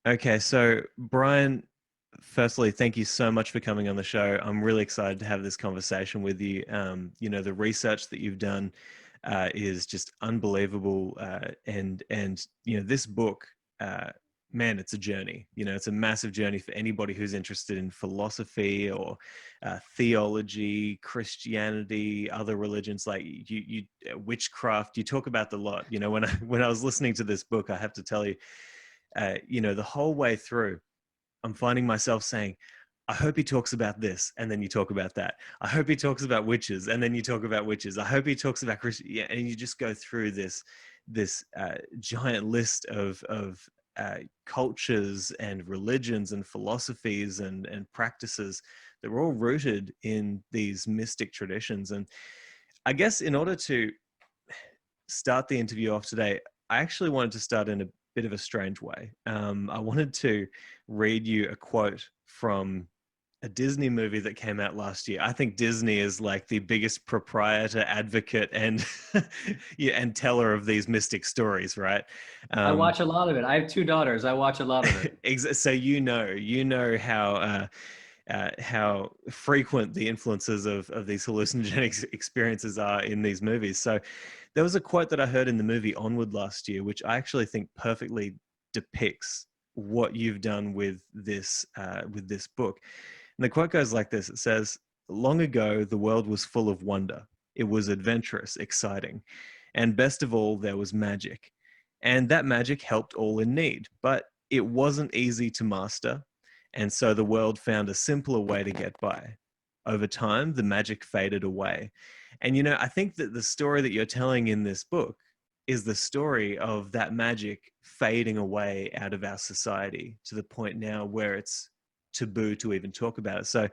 Okay, so Brian, firstly, thank you so much for coming on the show. I'm really excited to have this conversation with you. The research that you've done is just unbelievable, and this book, uh, man, it's a journey. It's a massive journey for anybody who's interested in philosophy or theology, Christianity, other religions like witchcraft. You talk about the lot. When I was listening to this book, I have to tell you, the whole way through, I'm finding myself saying, I hope he talks about this, and then you talk about that. I hope he talks about witches, and then you talk about witches. I hope he talks about Christian, yeah, and you just go through this giant list of cultures and religions and philosophies and practices that were all rooted in these mystic traditions. And I guess in order to start the interview off today, I actually wanted to start in a bit of a strange way. I wanted to read you a quote from a Disney movie that came out last year. I think Disney is like the biggest proprietor, advocate, and yeah, and teller of these mystic stories, right? I Um, watch a lot of it. I have two daughters. I watch a lot of it. so you know how frequent the influences of these hallucinogenic experiences are in these movies. So there was a quote that I heard in the movie Onward last year, which I actually think perfectly depicts what you've done with this book. And the quote goes like this. It says, "Long ago, the world was full of wonder. It was adventurous, exciting. And best of all, there was magic. And that magic helped all in need. But it wasn't easy to master. And so the world found a simpler way to get by. Over time, the magic faded away." And, I think that the story that you're telling in this book is the story of that magic fading away out of our society to the point now where it's taboo to even talk about it. So,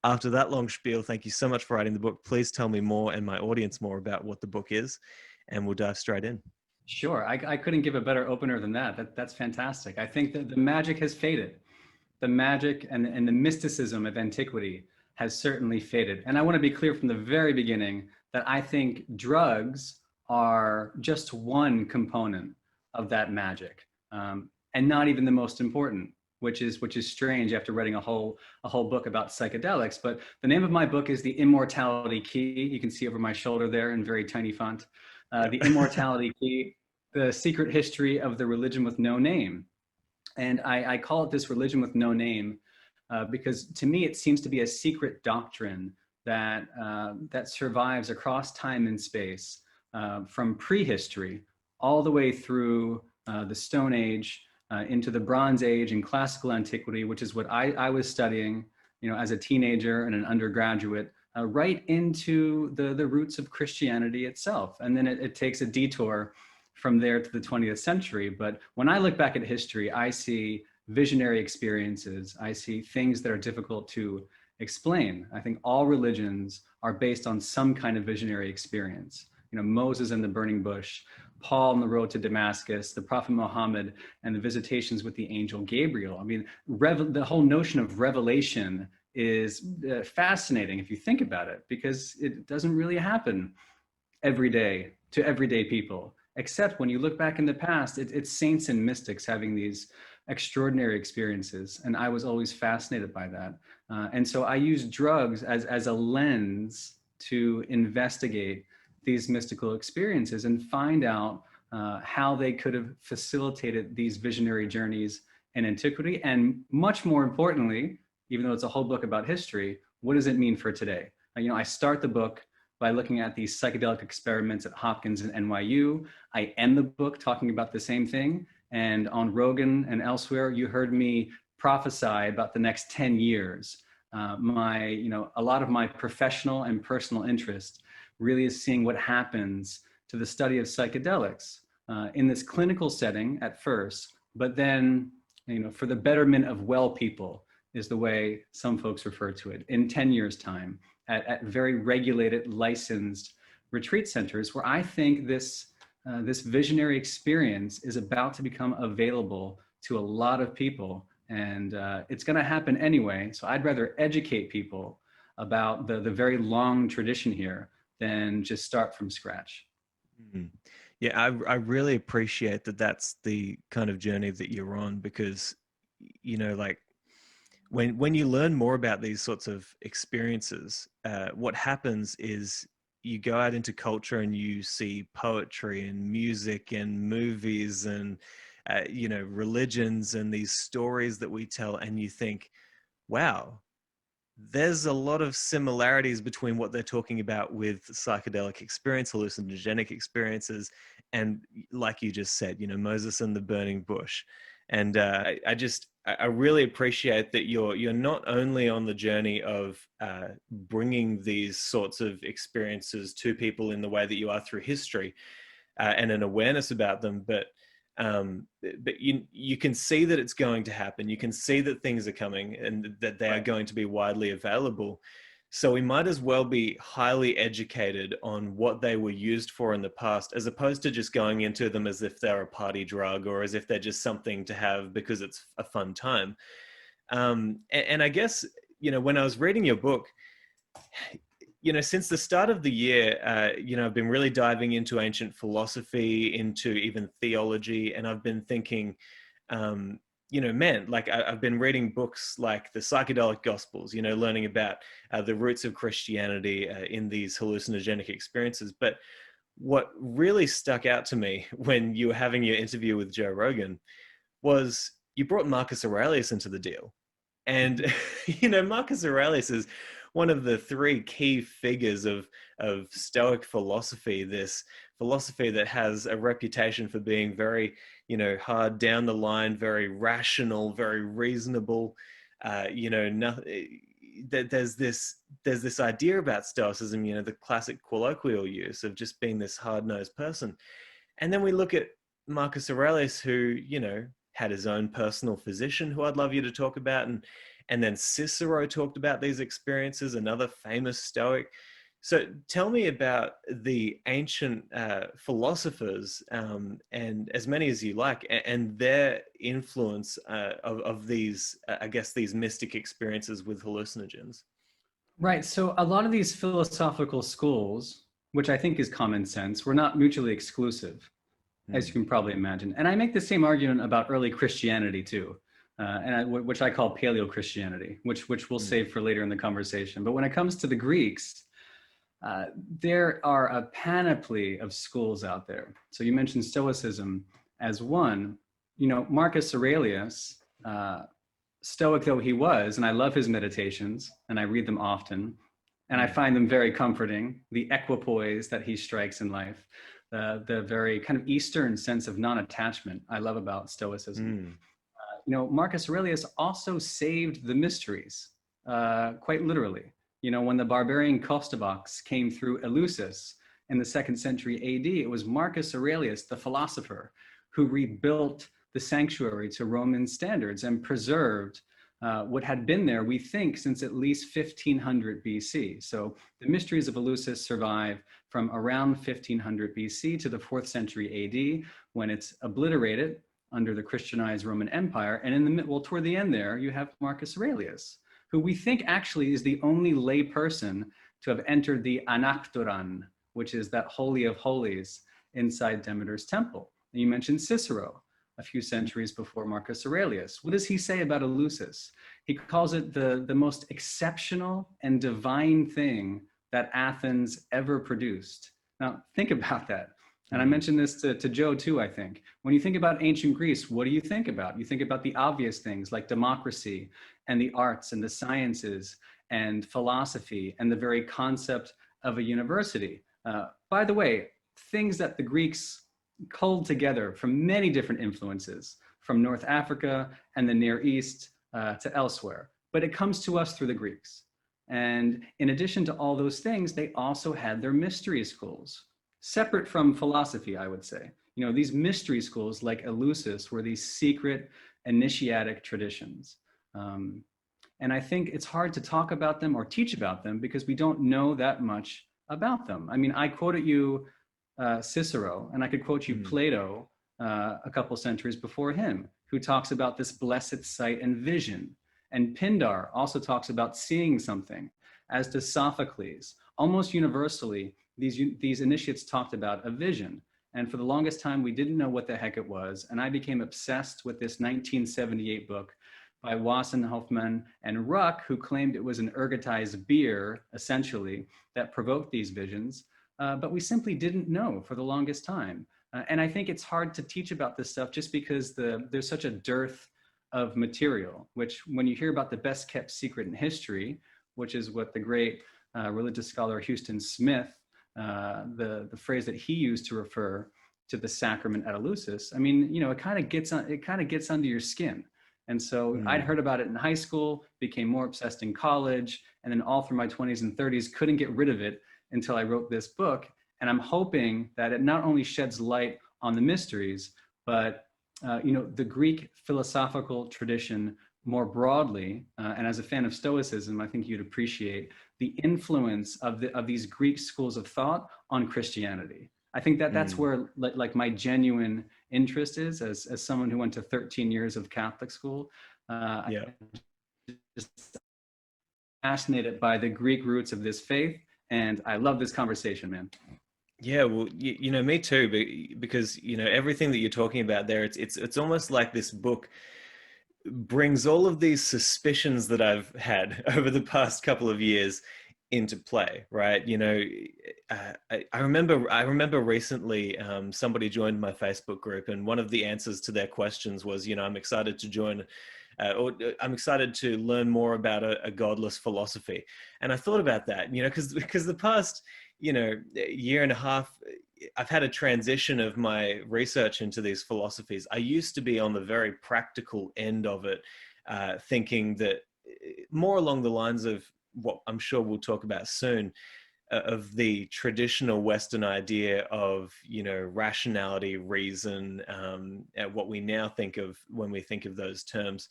after that long spiel, thank you so much for writing the book. Please tell me more and my audience more about what the book is, and we'll dive straight in. Sure. I couldn't give a better opener than that. That's fantastic. I think that the magic has faded. The magic and the mysticism of antiquity has certainly faded. And I want to be clear from the very beginning that I think drugs are just one component of that magic, and not even the most important, which is strange after writing a whole book about psychedelics. But the name of my book is The Immortality Key. You can see over my shoulder there in very tiny font. Yep. The Immortality Key, the secret history of the religion with no name. And I call it this religion with no name because to me it seems to be a secret doctrine that survives across time and space, from prehistory all the way through the Stone Age, into the Bronze Age and classical antiquity, which is what I was studying, as a teenager and an undergraduate, right into the roots of Christianity itself. And then it takes a detour from there to the 20th century. But when I look back at history, I see visionary experiences. I see things that are difficult to explain. I think all religions are based on some kind of visionary experience. Moses and the burning bush, Paul on the road to Damascus, the Prophet Muhammad, and the visitations with the angel Gabriel. I mean, the whole notion of revelation is fascinating if you think about it, because it doesn't really happen every day to everyday people, except when you look back in the past, it's saints and mystics having these extraordinary experiences. And I was always fascinated by that. And so I use drugs as a lens to investigate these mystical experiences and find out how they could have facilitated these visionary journeys in antiquity. And much more importantly, even though it's a whole book about history, what does it mean for today? I start the book by looking at these psychedelic experiments at Hopkins and NYU. I end the book talking about the same thing. And on Rogan and elsewhere, you heard me prophesy about the next 10 years. A lot of my professional and personal interest really is seeing what happens to the study of psychedelics in this clinical setting at first, but then, for the betterment of well people is the way some folks refer to it, in 10 years' time, at very regulated, licensed retreat centers, where I think this visionary experience is about to become available to a lot of people. And it's going to happen anyway. So I'd rather educate people about the very long tradition here than just start from scratch. Mm. Yeah, I really appreciate that that's the kind of journey that you're on, because, like when you learn more about these sorts of experiences, what happens is you go out into culture and you see poetry and music and movies and, religions and these stories that we tell, and you think, wow, there's a lot of similarities between what they're talking about with psychedelic experience, hallucinogenic experiences, and like you just said, Moses and the burning bush. And I really appreciate that you're not only on the journey of bringing these sorts of experiences to people in the way that you are through history, and an awareness about them, but you can see that it's going to happen. You can see that things are coming and that they are going to be widely available. So we might as well be highly educated on what they were used for in the past, as opposed to just going into them as if they're a party drug or as if they're just something to have because it's a fun time. And I guess, when I was reading your book, since the start of the year, I've been really diving into ancient philosophy, into even theology, and I've been thinking, man, like I've been reading books like the Psychedelic Gospels, learning about the roots of Christianity in these hallucinogenic experiences. But what really stuck out to me when you were having your interview with Joe Rogan was you brought Marcus Aurelius into the deal. And Marcus Aurelius is one of the three key figures of Stoic philosophy. This philosophy that has a reputation for being very, hard down the line, very rational, very reasonable. There's this idea about Stoicism, the classic colloquial use of just being this hard-nosed person. And then we look at Marcus Aurelius, who, had his own personal physician, who I'd love you to talk about. And then Cicero talked about these experiences, another famous Stoic. So tell me about the ancient philosophers, and as many as you like, and their influence of these, I guess, these mystic experiences with hallucinogens. Right. So a lot of these philosophical schools, which I think is common sense, were not mutually exclusive, as you can probably imagine. And I make the same argument about early Christianity too, which I call Paleo Christianity, which we'll save for later in the conversation. But when it comes to the Greeks, there are a panoply of schools out there. So you mentioned Stoicism as one. Marcus Aurelius, Stoic though he was, and I love his meditations, and I read them often, and I find them very comforting. The equipoise that he strikes in life, the very kind of Eastern sense of non-attachment I love about Stoicism. Marcus Aurelius also saved the mysteries, quite literally. When the barbarian Kostoboks came through Eleusis in the 2nd century AD, it was Marcus Aurelius, the philosopher, who rebuilt the sanctuary to Roman standards and preserved what had been there, we think, since at least 1500 BC. So the mysteries of Eleusis survive from around 1500 BC to the 4th century AD, when it's obliterated under the Christianized Roman Empire. And in the toward the end there, you have Marcus Aurelius, who we think actually is the only lay person to have entered the Anaktoran, which is that holy of holies inside Demeter's temple. And you mentioned Cicero, a few centuries before Marcus Aurelius. What does he say about Eleusis? He calls it the most exceptional and divine thing that Athens ever produced. Now, think about that. And I mentioned this to Joe too, I think. When you think about ancient Greece, what do you think about? You think about the obvious things like democracy and the arts and the sciences and philosophy and the very concept of a university. By the way, things that the Greeks culled together from many different influences, from North Africa and the Near East to elsewhere. But it comes to us through the Greeks. And in addition to all those things, they also had their mystery schools, separate from philosophy, I would say. These mystery schools like Eleusis were these secret initiatic traditions. And I think it's hard to talk about them or teach about them because we don't know that much about them. I mean, I quoted you Cicero, and I could quote you Plato a couple centuries before him, who talks about this blessed sight and vision. And Pindar also talks about seeing something, as does Sophocles. Almost universally, these initiates talked about a vision. And for the longest time, we didn't know what the heck it was. And I became obsessed with this 1978 book by Wassenhoffman and Ruck, who claimed it was an ergotized beer, essentially, that provoked these visions. But we simply didn't know for the longest time. And I think it's hard to teach about this stuff just because there's such a dearth of material, which when you hear about the best kept secret in history, which is what the great religious scholar Houston Smith, the phrase that he used to refer to the sacrament at Eleusis, I mean, it kind of gets under your skin. And so I'd heard about it in high school, became more obsessed in college, and then all through my 20s and 30s, couldn't get rid of it until I wrote this book. And I'm hoping that it not only sheds light on the mysteries, but the Greek philosophical tradition more broadly, and as a fan of Stoicism, I think you'd appreciate the influence of these Greek schools of thought on Christianity. I think that's where like my genuine interest is as someone who went to 13 years of Catholic school. Yeah. I'm just fascinated by the Greek roots of this faith, and I love this conversation, man. Yeah, well, me too, because everything that you're talking about there, it's almost like this book brings all of these suspicions that I've had over the past couple of years into play, right? I remember recently somebody joined my Facebook group, and one of the answers to their questions was, I'm excited to join, or I'm excited to learn more about a godless philosophy. And I thought about that, because the past, year and a half, I've had a transition of my research into these philosophies. I used to be on the very practical end of it, thinking that more along the lines of what I'm sure we'll talk about soon, of the traditional Western idea of, rationality, reason, what we now think of when we think of those terms.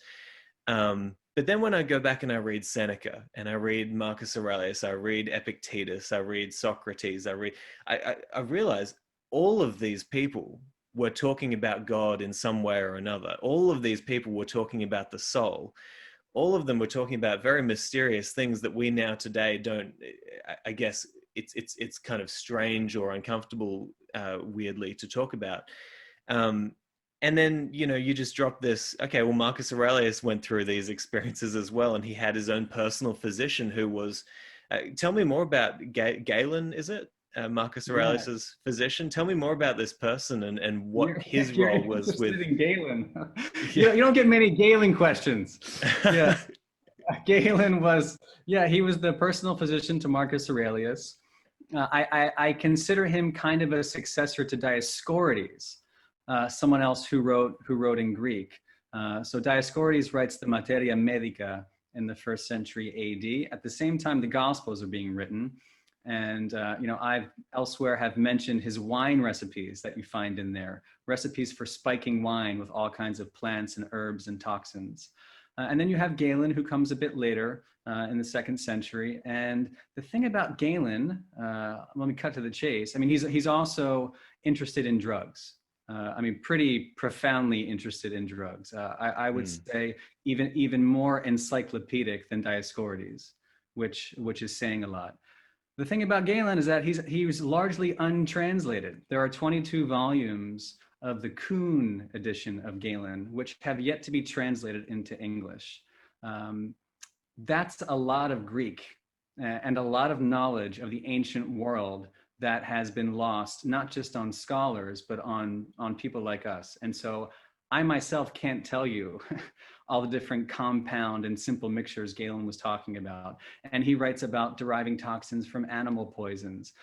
But then when I go back and I read Seneca, and I read Marcus Aurelius, I read Epictetus, I read Socrates, I realize all of these people were talking about God in some way or another. All of these people were talking about the soul. All of them were talking about very mysterious things that we now today don't, I guess it's kind of strange or uncomfortable, weirdly, to talk about. And then, you just drop this, okay, well, Marcus Aurelius went through these experiences as well, and he had his own personal physician who was, tell me more about Galen, is it? Marcus Aurelius's physician. Tell me more about this person and what his role was with Galen. You don't get many Galen questions. Yeah. Galen was, he was the personal physician to Marcus Aurelius. I consider him kind of a successor to Dioscorides, someone else who wrote in Greek. So Dioscorides writes the Materia Medica in the 1st century AD. At the same time, the Gospels are being written. And, I've elsewhere have mentioned his wine recipes that you find in there, recipes for spiking wine with all kinds of plants and herbs and toxins. And then you have Galen, who comes a bit later in the 2nd century. And the thing about Galen, let me cut to the chase. I mean, he's also interested in drugs. Pretty profoundly interested in drugs. I would say even more encyclopedic than Dioscorides, which is saying a lot. The thing about Galen is that he was largely untranslated. There are 22 volumes of the Kuhn edition of Galen, which have yet to be translated into English. That's a lot of Greek and a lot of knowledge of the ancient world that has been lost, not just on scholars, but on people like us. And so I myself can't tell you all the different compound and simple mixtures Galen was talking about. And he writes about deriving toxins from animal poisons,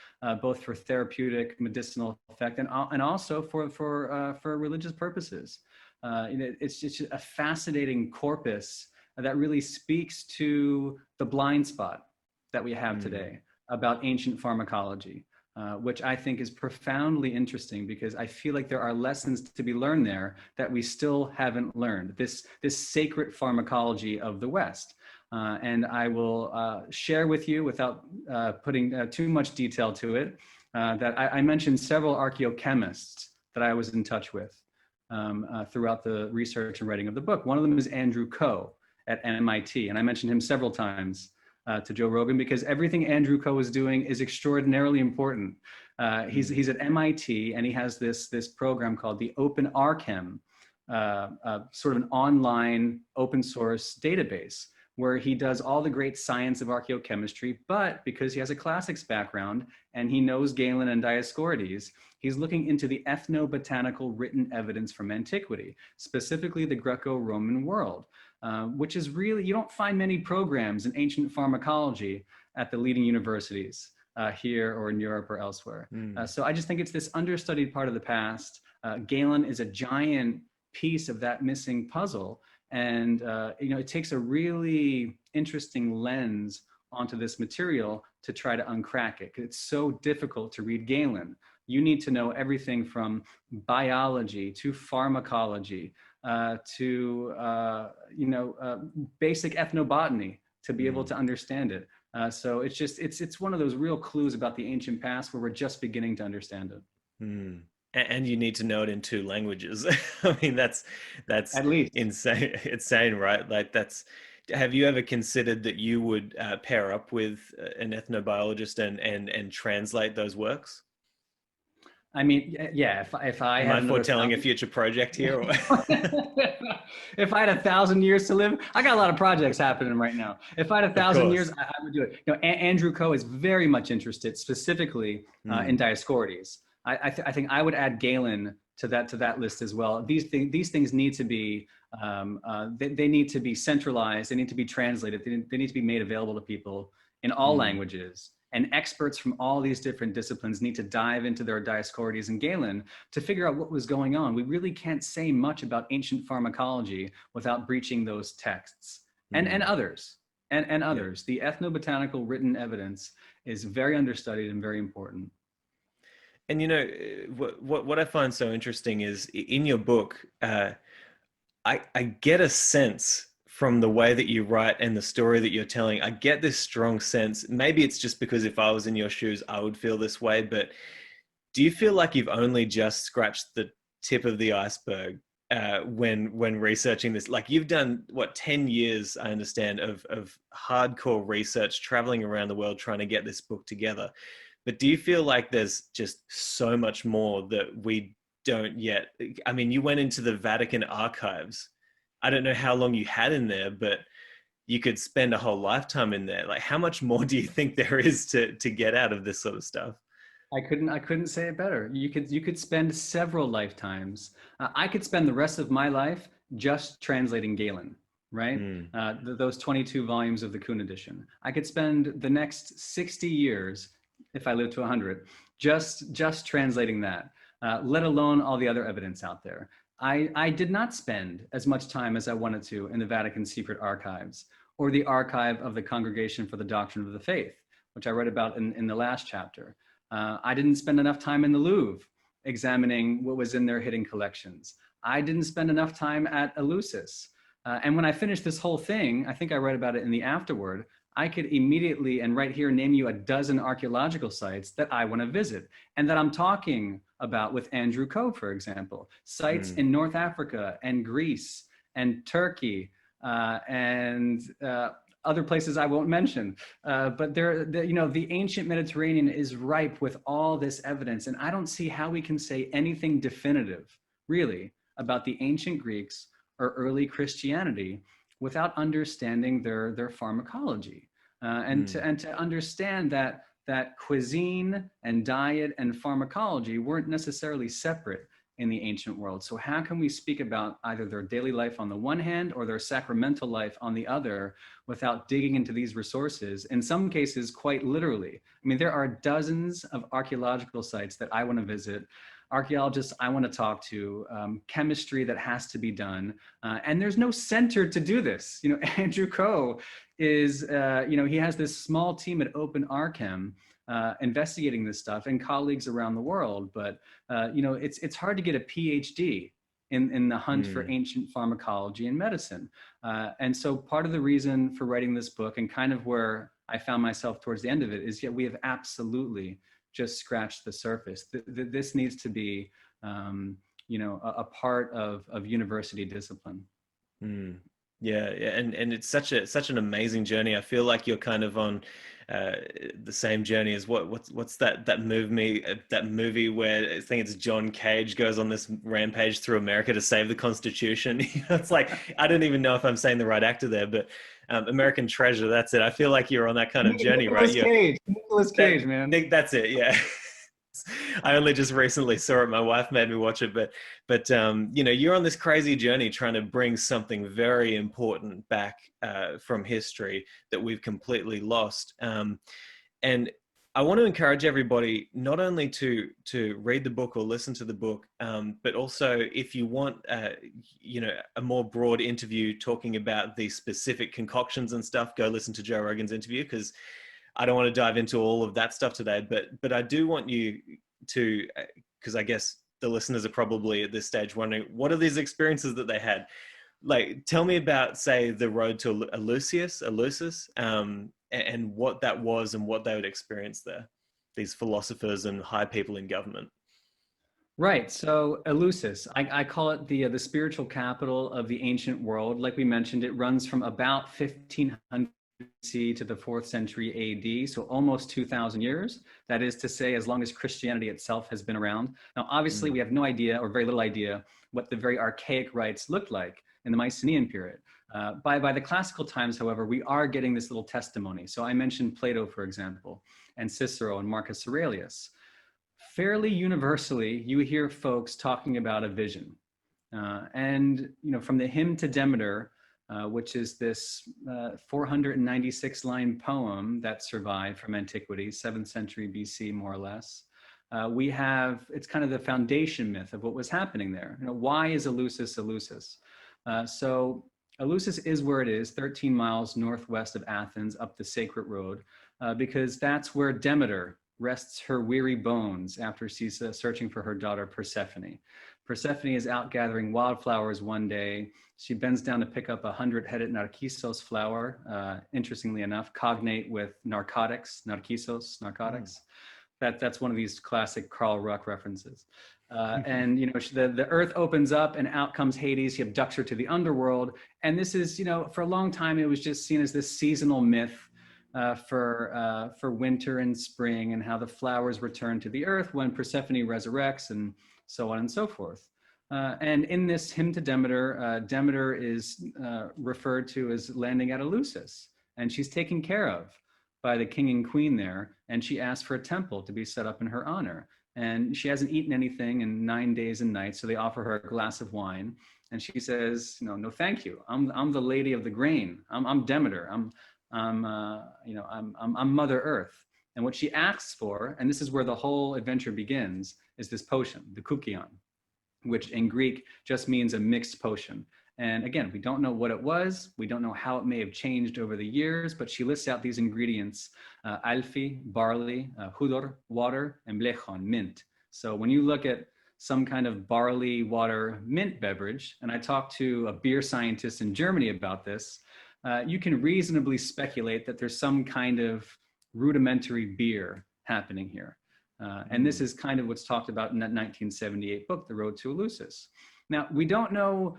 both for therapeutic, medicinal effect, and also for religious purposes. It's just a fascinating corpus that really speaks to the blind spot that we have today about ancient pharmacology. Which I think is profoundly interesting, because I feel like there are lessons to be learned there that we still haven't learned, this sacred pharmacology of the West. And I will share with you, without putting too much detail to it, that I mentioned several archaeochemists that I was in touch with throughout the research and writing of the book. One of them is Andrew Coe at MIT, and I mentioned him several times to Joe Rogan, because everything Andrew Coe is doing is extraordinarily important. He's at MIT, and he has this program called the Open Archem, sort of an online open source database where he does all the great science of archaeochemistry, but because he has a classics background and he knows Galen and Dioscorides, he's looking into the ethnobotanical written evidence from antiquity, specifically the Greco-Roman world, which is really, you don't find many programs in ancient pharmacology at the leading universities here or in Europe or elsewhere. So I just think it's this understudied part of the past. Galen is a giant piece of that missing puzzle. And it takes a really interesting lens onto this material to try to uncrack it. It's so difficult to read Galen. You need to know everything from biology to pharmacology to basic ethnobotany to be able to understand it. So it's one of those real clues about the ancient past where we're just beginning to understand it. And you need to know it in two languages. I mean, that's at least insane, right? Like have you ever considered that you would pair up with an ethnobiologist and translate those works? I mean, yeah, if I Am had I foretelling a future project here? Or? If I had 1,000 years to live, I got a lot of projects happening right now. If I had 1,000 years, I would do it. Andrew Coe is very much interested specifically in Dioscorides. I think I would add Galen to that list as well. These things need to be they need to be centralized. They need to be translated. They need to be made available to people in all languages. And experts from all these different disciplines need to dive into their Dioscorides and Galen to figure out what was going on. We really can't say much about ancient pharmacology without breaching those texts and others. And others. The ethnobotanical written evidence is very understudied and very important. And what I find so interesting is in your book, I get a sense from the way that you write and the story that you're telling. I get this strong sense. Maybe it's just because if I was in your shoes, I would feel this way. But do you feel like you've only just scratched the tip of the iceberg when researching this? Like you've done 10 years, I understand, of hardcore research, traveling around the world trying to get this book together. But do you feel like there's just so much more that we don't yet? I mean, you went into the Vatican archives. I don't know how long you had in there, but you could spend a whole lifetime in there. Like, how much more do you think there is to get out of this sort of stuff? I couldn't say it better. You could spend several lifetimes. I could spend the rest of my life just translating Galen, right? Those 22 volumes of the Kuhn edition. I could spend the next 60 years, if I live to 100, just translating that, let alone all the other evidence out there. I did not spend as much time as I wanted to in the Vatican secret archives or the archive of the Congregation for the Doctrine of the Faith, which I read about in the last chapter. I didn't spend enough time in the Louvre examining what was in their hidden collections. I didn't spend enough time at Eleusis. And when I finished this whole thing, I think I read about it in the afterword, I could immediately and right here name you a dozen archaeological sites that I want to visit and that I'm talking about with Andrew Coe, for example. Sites in North Africa and Greece and Turkey and other places I won't mention. But the ancient Mediterranean is ripe with all this evidence. And I don't see how we can say anything definitive, really, about the ancient Greeks or early Christianity without understanding their pharmacology. And to understand that cuisine and diet and pharmacology weren't necessarily separate in the ancient world. So how can we speak about either their daily life on the one hand or their sacramental life on the other without digging into these resources, in some cases quite literally? I mean, there are dozens of archaeological sites that I want to visit, archaeologists I want to talk to, chemistry that has to be done. And there's no center to do this. Andrew Coe is, he has this small team at Open Archem investigating this stuff and colleagues around the world. But, it's hard to get a PhD in the hunt for ancient pharmacology and medicine. And so part of the reason for writing this book and kind of where I found myself towards the end of it is, we have absolutely just scratched the surface. This needs to be, a part of university discipline. Yeah, yeah, and it's such an amazing journey. I feel like you're kind of on uh, the same journey as what's that movie where I think it's John Cage goes on this rampage through America to save the Constitution. It's like I don't even know if I'm saying the right actor there, but American Treasure. That's it. I feel like you're on that kind of journey, right? Nicholas That Cage, man. Nick, that's it. Yeah. I only just recently saw it. My wife made me watch it, but you're on this crazy journey trying to bring something very important back from history that we've completely lost. And I want to encourage everybody not only to read the book or listen to the book, but also if you want, a more broad interview talking about the specific concoctions and stuff, go listen to Joe Rogan's interview, because I don't want to dive into all of that stuff today, but I do want you to, because I guess the listeners are probably at this stage wondering, what are these experiences that they had? Like, tell me about, say, the road to Eleusis, and what that was and what they would experience there, these philosophers and high people in government. Right. So Eleusis, I call it the spiritual capital of the ancient world. Like we mentioned, it runs from about 1500 C to the 4th century AD, so almost 2,000 years. That is to say, as long as Christianity itself has been around. Now, obviously, we have no idea or very little idea what the very archaic rites looked like in the Mycenaean period. By the classical times, however, we are getting this little testimony. So I mentioned Plato, for example, and Cicero and Marcus Aurelius. Fairly universally, you hear folks talking about a vision. And from the Hymn to Demeter, which is this 496 line poem that survived from antiquity, 7th century BC, more or less. It's kind of the foundation myth of what was happening there. Why is Eleusis Eleusis? So Eleusis is where it is, 13 miles northwest of Athens, up the sacred road, because that's where Demeter rests her weary bones after she's searching for her daughter Persephone. Persephone is out gathering wildflowers one day. She bends down to pick up a 100-headed narcissus flower, interestingly enough, cognate with narcotics, narcissus, narcotics. That's one of these classic Carl Ruck references. And the earth opens up and out comes Hades. He abducts her to the underworld. And this is, for a long time, it was just seen as this seasonal myth for winter and spring, and how the flowers return to the earth when Persephone resurrects, and so on and so forth. And in this Hymn to Demeter, Demeter is referred to as landing at Eleusis, and she's taken care of by the king and queen there, and she asks for a temple to be set up in her honor. And she hasn't eaten anything in 9 days and nights, so they offer her a glass of wine, and she says, no, thank you. I'm the lady of the grain. I'm Demeter. I'm Mother Earth. And what she asks for, and this is where the whole adventure begins, is this potion, the koukion, which in Greek just means a mixed potion. And again, we don't know what it was. We don't know how it may have changed over the years, but she lists out these ingredients: alfi, barley, hudor, water, and blechon, mint. So when you look at some kind of barley water mint beverage, and I talked to a beer scientist in Germany about this, you can reasonably speculate that there's some kind of rudimentary beer happening here. And this is kind of what's talked about in that 1978 book, The Road to Eleusis. Now, we don't know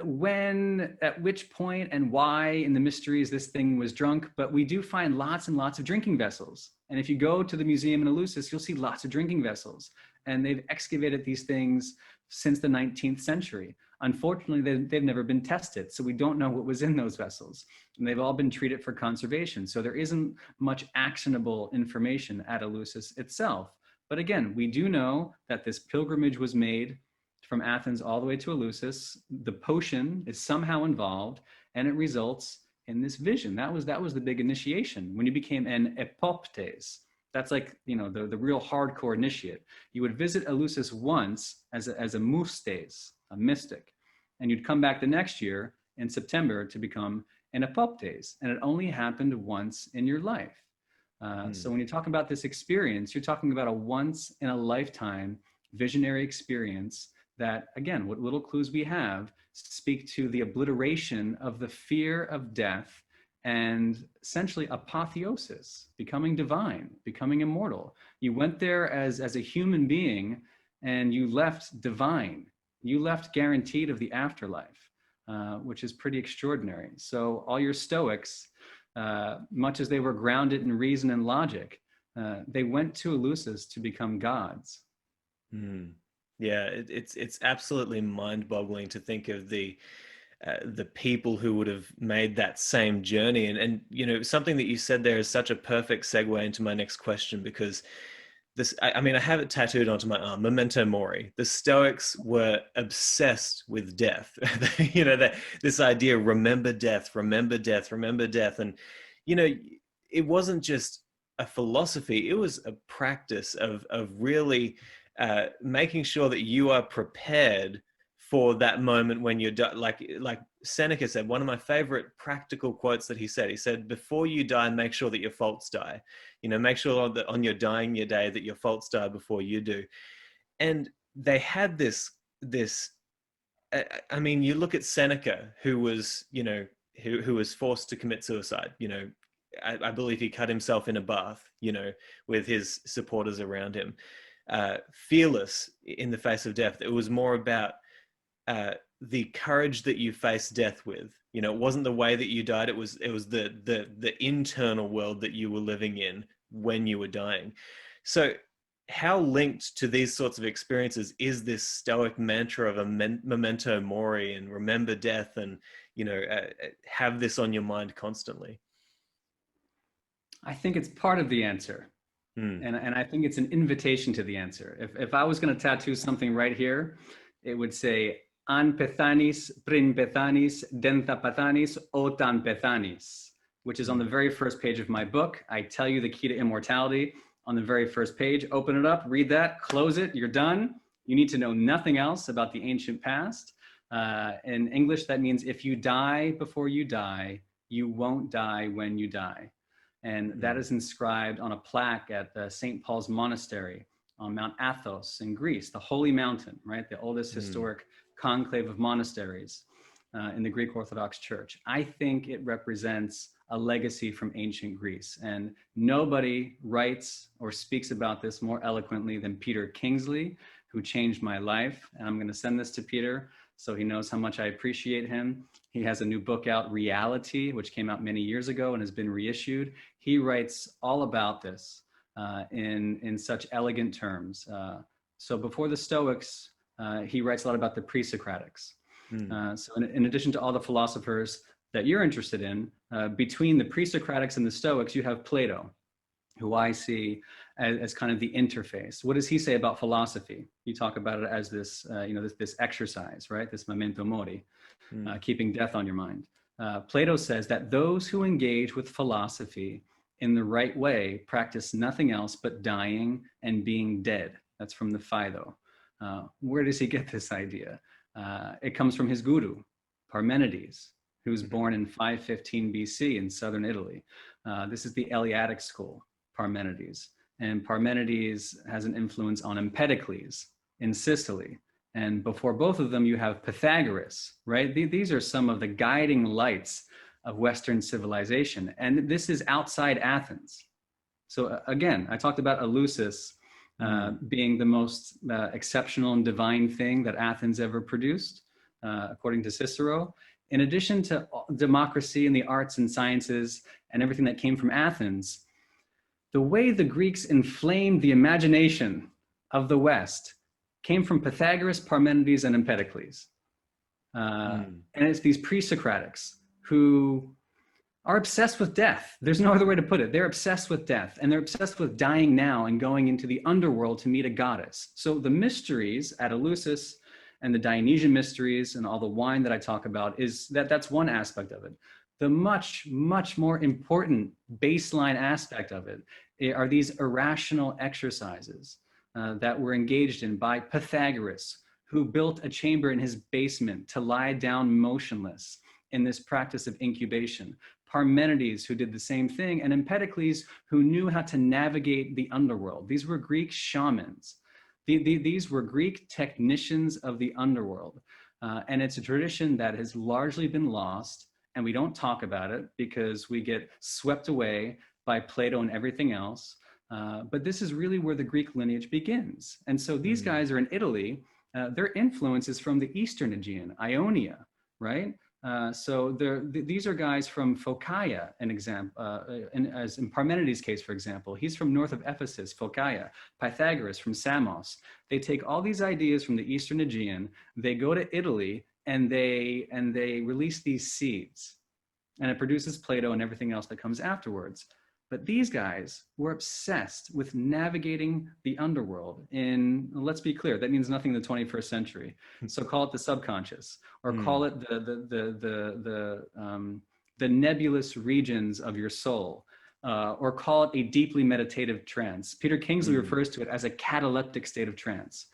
when, at which point, and why in the mysteries this thing was drunk, but we do find lots and lots of drinking vessels. And if you go to the museum in Eleusis, you'll see lots of drinking vessels. And they've excavated these things since the 19th century. Unfortunately, they've never been tested, so we don't know what was in those vessels. And they've all been treated for conservation. So there isn't much actionable information at Eleusis itself. But again, we do know that this pilgrimage was made from Athens all the way to Eleusis. The potion is somehow involved, and it results in this vision. That was the big initiation, when you became an epoptes. That's like, the real hardcore initiate. You would visit Eleusis once as a mustes, a mystic, and you'd come back the next year in September to become an epoptes, and it only happened once in your life. So when you talk about this experience, you're talking about a once in a lifetime visionary experience that, again, what little clues we have speak to the obliteration of the fear of death and essentially apotheosis, becoming divine, becoming immortal. You went there as a human being, and you left divine. You left guaranteed of the afterlife. which is pretty extraordinary. So all your Stoics, much as they were grounded in reason and logic, they went to Eleusis to become gods. Mm. Yeah, it's absolutely mind-boggling to think of the people who would have made that same journey. And you know, something that you said there is such a perfect segue into my next question, because this, I mean, I have it tattooed onto my arm, memento mori. The Stoics were obsessed with death. You know, that this idea, remember death, remember death, remember death. And you know, it wasn't just a philosophy, it was a practice of really making sure that you are prepared for that moment when you're like Seneca said, one of my favorite practical quotes that he said, before you die, make sure that your faults die. You know, make sure that on your dying your day that your faults die before you do. And they had this I mean, you look at Seneca, who was, you know, who was forced to commit suicide. You know, I believe he cut himself in a bath, you know, with his supporters around him. Fearless in the face of death. It was more about the courage that you face death with. You know, it wasn't the way that you died. It was the internal world that you were living in when you were dying. So how linked to these sorts of experiences is this Stoic mantra of a memento mori and remember death, and you know, have this on your mind constantly? I think it's part of the answer. Hmm. And I think it's an invitation to the answer. If I was going to tattoo something right here, it would say an pethanis, prin pethanis, dentha pethanis, otan pethanis, which is on the very first page of my book. I tell you the key to immortality on the very first page. Open it up, read that, close it, you're done. You need to know nothing else about the ancient past. In English, that means if you die before you die, you won't die when you die. And that is inscribed on a plaque at St. Paul's Monastery on Mount Athos in Greece, the Holy Mountain, right? The oldest historic conclave of monasteries in the Greek Orthodox Church. I think it represents a legacy from ancient Greece. And nobody writes or speaks about this more eloquently than Peter Kingsley, who changed my life. And I'm going to send this to Peter so he knows how much I appreciate him. He has a new book out, Reality, which came out many years ago and has been reissued. He writes all about this in such elegant terms. So before the Stoics, he writes a lot about the pre-Socratics. So in addition to all the philosophers that you're interested in, between the pre-Socratics and the Stoics, you have Plato, who I see as kind of the interface. What does he say about philosophy? You talk about it as this, you know, this exercise, right? This memento mori, keeping death on your mind. Plato says that those who engage with philosophy in the right way practice nothing else but dying and being dead. That's from the Phaedo. Where does he get this idea? It comes from his guru, Parmenides, who was born in 515 BC in southern Italy. This is the Eleatic school, Parmenides. And Parmenides has an influence on Empedocles in Sicily. And before both of them, you have Pythagoras, right? These are some of the guiding lights of Western civilization. And this is outside Athens. So again, I talked about Eleusis being the most exceptional and divine thing that Athens ever produced, according to Cicero. In addition to democracy and the arts and sciences and everything that came from Athens, the way the Greeks inflamed the imagination of the West came from Pythagoras, Parmenides, and Empedocles. And it's these pre-Socratics who are obsessed with death. There's no other way to put it. They're obsessed with death, and they're obsessed with dying now and going into the underworld to meet a goddess. So the mysteries at Eleusis and the Dionysian mysteries and all the wine that I talk about is that's one aspect of it. The much, much more important baseline aspect of it are these irrational exercises that were engaged in by Pythagoras, who built a chamber in his basement to lie down motionless in this practice of incubation. Parmenides, who did the same thing, and Empedocles, who knew how to navigate the underworld. These were Greek shamans. These were Greek technicians of the underworld. And it's a tradition that has largely been lost, and we don't talk about it because we get swept away by Plato and everything else. But this is really where the Greek lineage begins. And so these guys are in Italy. Their influence is from the Eastern Aegean, Ionia, right? These are guys from Phocaea, an example, as in Parmenides' case, for example. He's from north of Ephesus, Phocaea. Pythagoras from Samos. They take all these ideas from the Eastern Aegean, they go to Italy, and they release these seeds. And it produces Plato and everything else that comes afterwards. But these guys were obsessed with navigating the underworld in, let's be clear, that means nothing in the 21st century. So call it the subconscious, or call it the nebulous regions of your soul, or call it a deeply meditative trance. Peter Kingsley refers to it as a cataleptic state of trance.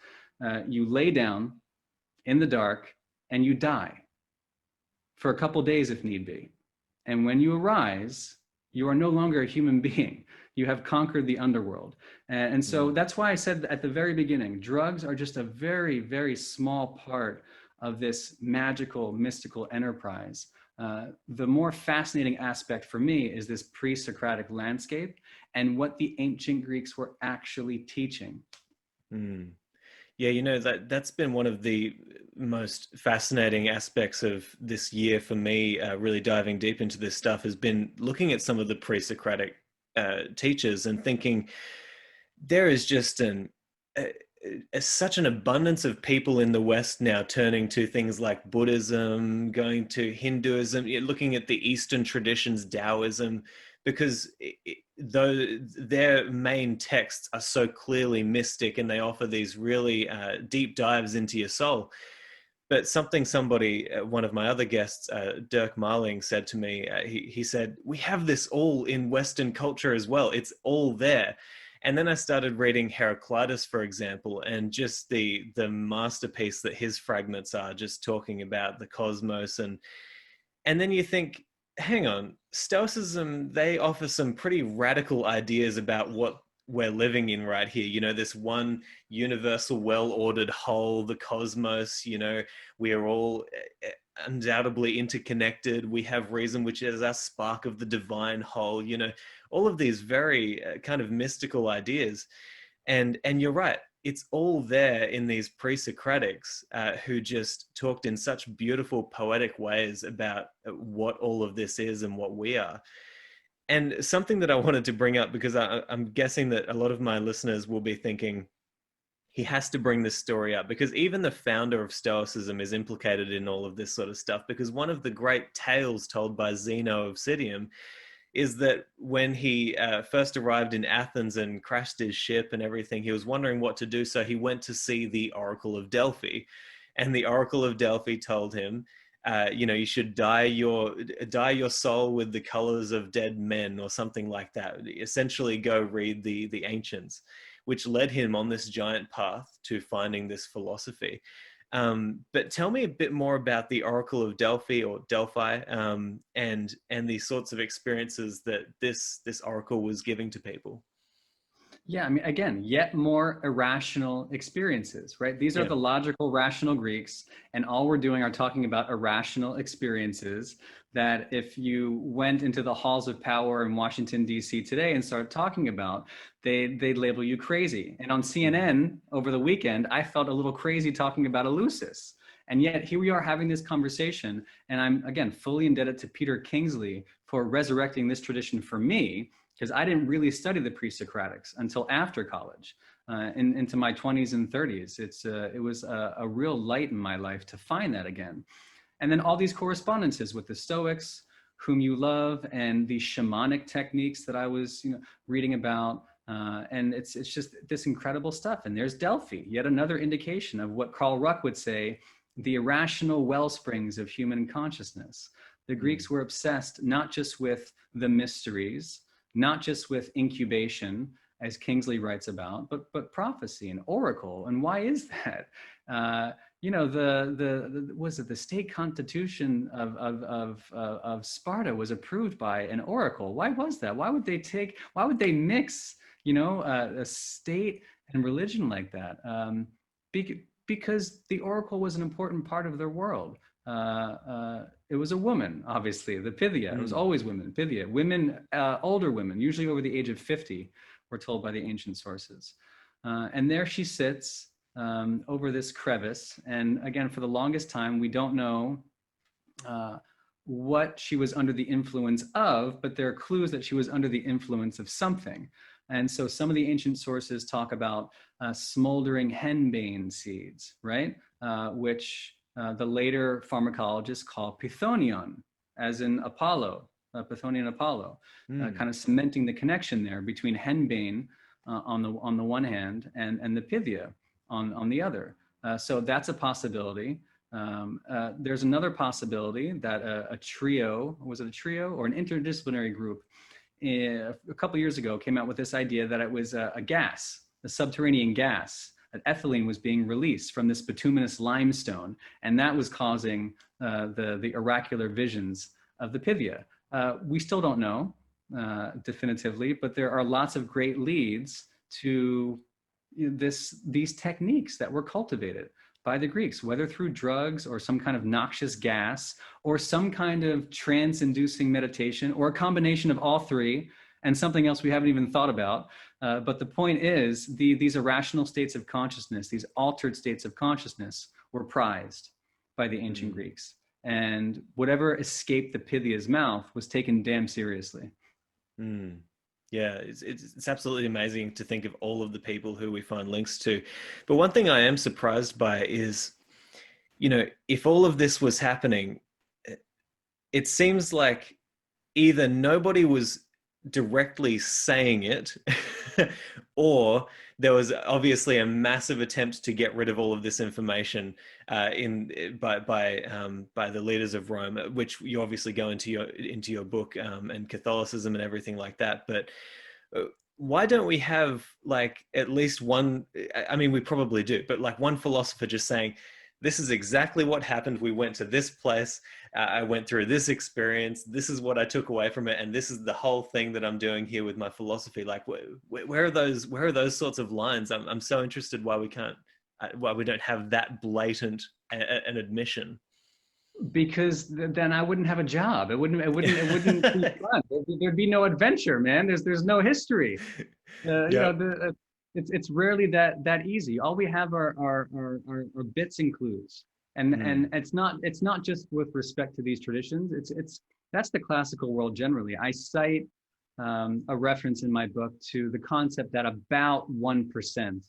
You lay down in the dark and you die for a couple days if need be. And when you arise, you are no longer a human being. You have conquered the underworld. And so that's why I said at the very beginning, drugs are just a very, very small part of this magical, mystical enterprise. The more fascinating aspect for me is this pre-Socratic landscape and what the ancient Greeks were actually teaching. Yeah, that's been one of the most fascinating aspects of this year for me, really diving deep into this stuff, has been looking at some of the pre-Socratic teachers and thinking there is just such an abundance of people in the West now turning to things like Buddhism, going to Hinduism, looking at the Eastern traditions, Taoism, because though their main texts are so clearly mystic and they offer these really deep dives into your soul. But one of my other guests, Dirk Marling, said to me, he said, we have this all in Western culture as well. It's all there. And then I started reading Heraclitus, for example, and just the masterpiece that his fragments are, just talking about the cosmos. And then you think, hang on, Stoicism, they offer some pretty radical ideas about what we're living in right here. This one universal, well-ordered whole, the cosmos, we are all undoubtedly interconnected. We have reason, which is our spark of the divine whole, all of these very kind of mystical ideas. And you're right, it's all there in these pre-Socratics who just talked in such beautiful poetic ways about what all of this is and what we are. And something that I wanted to bring up, because I'm guessing that a lot of my listeners will be thinking, he has to bring this story up, because even the founder of Stoicism is implicated in all of this sort of stuff, because one of the great tales told by Zeno of Citium is that when he first arrived in Athens and crashed his ship and everything, he was wondering what to do. So he went to see the Oracle of Delphi. And the Oracle of Delphi told him, you should dye your soul with the colors of dead men, or something like that. Essentially, go read the ancients, which led him on this giant path to finding this philosophy. But tell me a bit more about the Oracle of Delphi, or Delphi, and the sorts of experiences that this oracle was giving to people. Yeah, I mean, again, yet more irrational experiences, right? These are the logical, rational Greeks, and all we're doing are talking about irrational experiences that if you went into the halls of power in Washington, D.C. today and started talking about, they'd label you crazy. And on CNN over the weekend, I felt a little crazy talking about Eleusis. And yet here we are having this conversation, and I'm, again, fully indebted to Peter Kingsley for resurrecting this tradition for me, because I didn't really study the pre-Socratics until after college, into my 20s and 30s. It was a real light in my life to find that again. And then all these correspondences with the Stoics, whom you love, and the shamanic techniques that I was reading about. And it's just this incredible stuff. And there's Delphi, yet another indication of what Carl Ruck would say, the irrational well springs of human consciousness. The Greeks were obsessed not just with the mysteries, not just with incubation, as Kingsley writes about, but prophecy and oracle. And why is that? The state constitution of Sparta was approved by an oracle. Why was that? Why would they mix, a state and religion like that? Because the oracle was an important part of their world. It was a woman, obviously, the Pythia. It was always women, Pythia. Women, older women, usually over the age of 50, we're told by the ancient sources. And there she sits over this crevice. And again, for the longest time, we don't know uh, what she was under the influence of, but there are clues that she was under the influence of something. And so some of the ancient sources talk about smoldering henbane seeds, right? Which the later pharmacologists call pythonion, as in Apollo, Pythonian Apollo, Mm. kind of cementing the connection there between henbane on the one hand and the pythia on the other. So that's a possibility. There's another possibility that a trio, was it a trio or an interdisciplinary group, a couple years ago came out with this idea that it was a gas, a subterranean gas, that ethylene was being released from this bituminous limestone, and that was causing the oracular visions of the Pythia. We still don't know definitively, but there are lots of great leads to these techniques that were cultivated by the Greeks, whether through drugs or some kind of noxious gas or some kind of trance-inducing meditation or a combination of all three and something else we haven't even thought about. But the point is, these irrational states of consciousness, these altered states of consciousness, were prized by the ancient Greeks. And whatever escaped the Pythia's mouth was taken damn seriously. Mm. Yeah, it's absolutely amazing to think of all of the people who we find links to. But one thing I am surprised by is, if all of this was happening, it seems like either nobody was directly saying it, or there was obviously a massive attempt to get rid of all of this information by the leaders of Rome, which you obviously go into your book, and Catholicism and everything like that. But why don't we have like at least one? I mean, we probably do, but like one philosopher just saying, this is exactly what happened. We went to this place. I went through this experience. This is what I took away from it, and this is the whole thing that I'm doing here with my philosophy. Like, where are those? Where are those sorts of lines? I'm so interested why we can't, why we don't have that blatant an admission. Because then I wouldn't have a job. It wouldn't be fun. There'd be no adventure, man. There's no history. Yeah. It's rarely that easy. All we have are bits and clues, and Mm. it's not just with respect to these traditions. It's that's the classical world generally. I cite a reference in my book to the concept that about 1%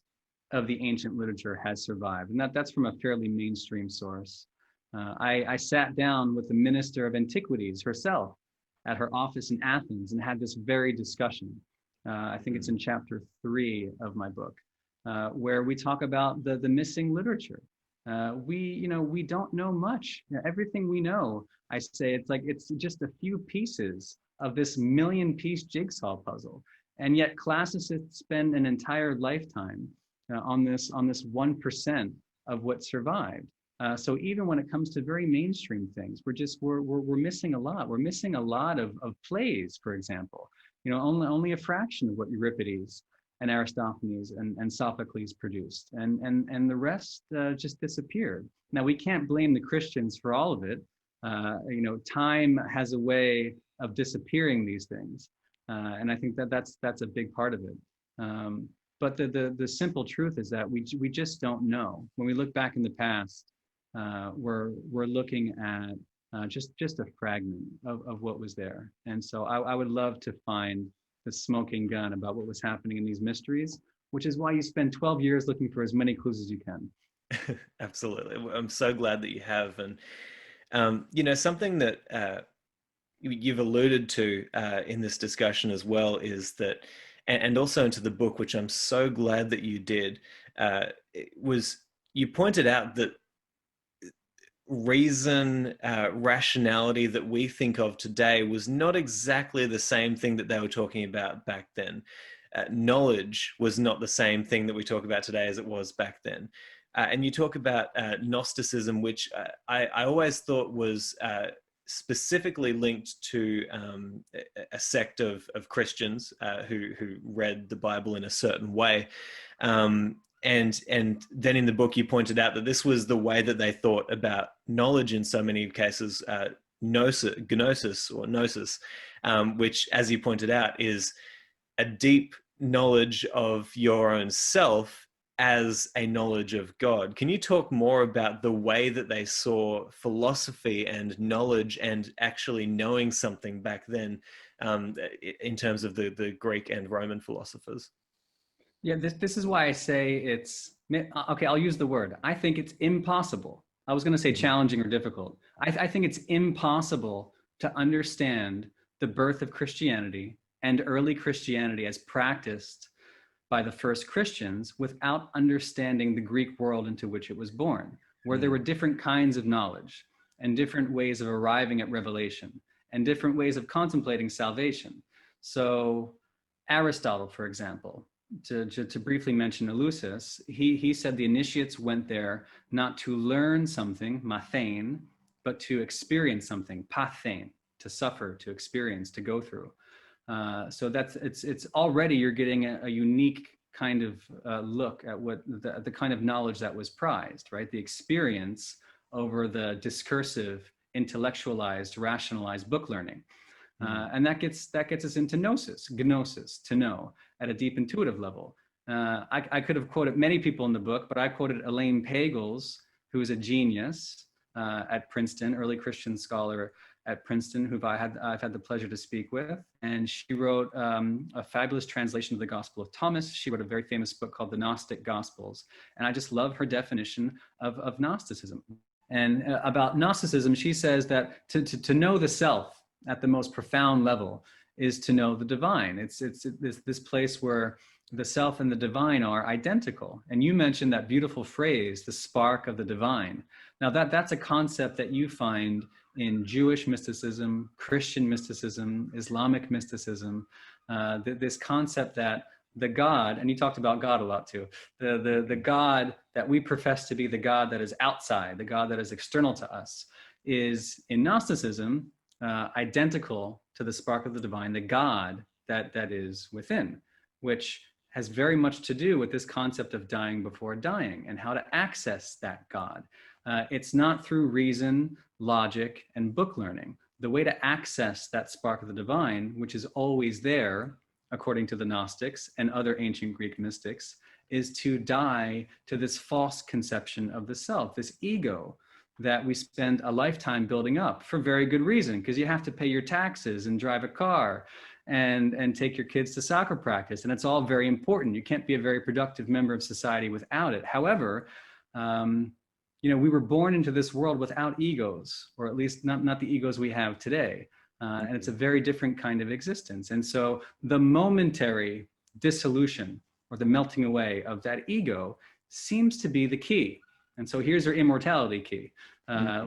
of the ancient literature has survived, and that's from a fairly mainstream source. I sat down with the minister of antiquities herself at her office in Athens and had this very discussion. I think it's in chapter 3 of my book, where we talk about the missing literature. We don't know much. Everything we know, I say, it's just a few pieces of this million-piece jigsaw puzzle, and yet classicists spend an entire lifetime on this 1% of what survived. So even when it comes to very mainstream things, we're missing a lot. We're missing a lot of plays, for example. Only a fraction of what Euripides and Aristophanes and Sophocles produced, and the rest just disappeared. Now we can't blame the Christians for all of it. Time has a way of disappearing these things, and I think that's a big part of it. But the simple truth is that we just don't know. When we look back in the past, we're looking at just a fragment of what was there. And so I would love to find the smoking gun about what was happening in these mysteries, which is why you spend 12 years looking for as many clues as you can. Absolutely. I'm so glad that you have. And, something that you've alluded to in this discussion as well is that, and also into the book, which I'm so glad that you did, was you pointed out that reason, rationality that we think of today was not exactly the same thing that they were talking about back then. Knowledge was not the same thing that we talk about today as it was back then. And you talk about Gnosticism, which I always thought was specifically linked to a sect of Christians who read the Bible in a certain way. And then in the book you pointed out that this was the way that they thought about knowledge in so many cases, gnosis, which, as you pointed out, is a deep knowledge of your own self as a knowledge of God. Can you talk more about the way that they saw philosophy and knowledge and actually knowing something back then, in terms of the Greek and Roman philosophers? Yeah, this is why I say it's okay. I'll use the word. I think it's impossible. I was going to say Mhm. challenging or difficult. I think it's impossible to understand the birth of Christianity and early Christianity as practiced by the first Christians without understanding the Greek world into which it was born, where there were Mm. different kinds of knowledge and different ways of arriving at revelation and different ways of contemplating salvation. So Aristotle, for example, to briefly mention Eleusis, he said the initiates went there not to learn something, mathein, but to experience something, pathein, to suffer, to experience, to go through. So that's it's already you're getting a unique kind of look at what the kind of knowledge that was prized, right? The experience over the discursive, intellectualized, rationalized book learning. Mm. And that gets us into gnosis, to know at a deep intuitive level. I could have quoted many people in the book, but I quoted Elaine Pagels, who is a genius at Princeton, early Christian scholar at Princeton, who I've had the pleasure to speak with. And she wrote a fabulous translation of the Gospel of Thomas. She wrote a very famous book called The Gnostic Gospels. And I just love her definition of Gnosticism. And about Gnosticism, she says that to know the self at the most profound level is to know the divine. It's this place where the self and the divine are identical. And you mentioned that beautiful phrase, the spark of the divine. Now that's a concept that you find in Jewish mysticism, Christian mysticism, Islamic mysticism, this concept that the God, and you talked about God a lot too, the God that we profess to be the God that is outside, the God that is external to us, is in Gnosticism identical to the spark of the divine, the God that is within, which has very much to do with this concept of dying before dying and how to access that God. It's not through reason, logic, and book learning. The way to access that spark of the divine, which is always there, according to the Gnostics and other ancient Greek mystics, is to die to this false conception of the self, this ego that we spend a lifetime building up for very good reason, because you have to pay your taxes and drive a car and take your kids to soccer practice. And it's all very important. You can't be a very productive member of society without it. However, we were born into this world without egos, or at least not the egos we have today. And it's a very different kind of existence. And so the momentary dissolution or the melting away of that ego seems to be the key. And so here's our immortality key,